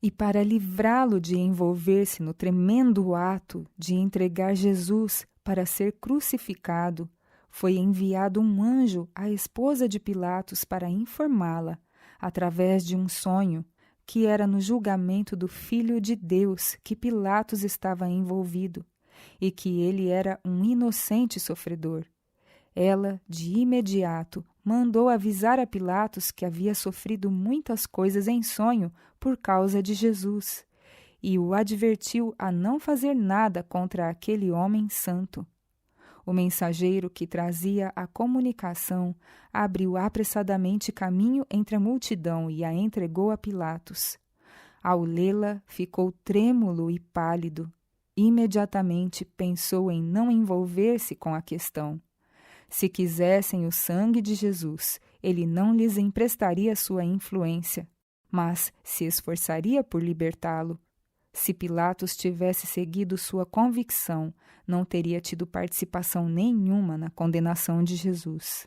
E para livrá-lo de envolver-se no tremendo ato de entregar Jesus para ser crucificado, foi enviado um anjo à esposa de Pilatos para informá-la, através de um sonho, que era no julgamento do Filho de Deus que Pilatos estava envolvido, e que ele era um inocente sofredor. Ela, de imediato, mandou avisar a Pilatos que havia sofrido muitas coisas em sonho por causa de Jesus, e o advertiu a não fazer nada contra aquele homem santo. O mensageiro que trazia a comunicação abriu apressadamente caminho entre a multidão e a entregou a Pilatos. Ao lê-la, ficou trêmulo e pálido. Imediatamente pensou em não envolver-se com a questão. Se quisessem o sangue de Jesus, ele não lhes emprestaria sua influência, mas se esforçaria por libertá-lo. Se Pilatos tivesse seguido sua convicção, não teria tido participação nenhuma na condenação de Jesus.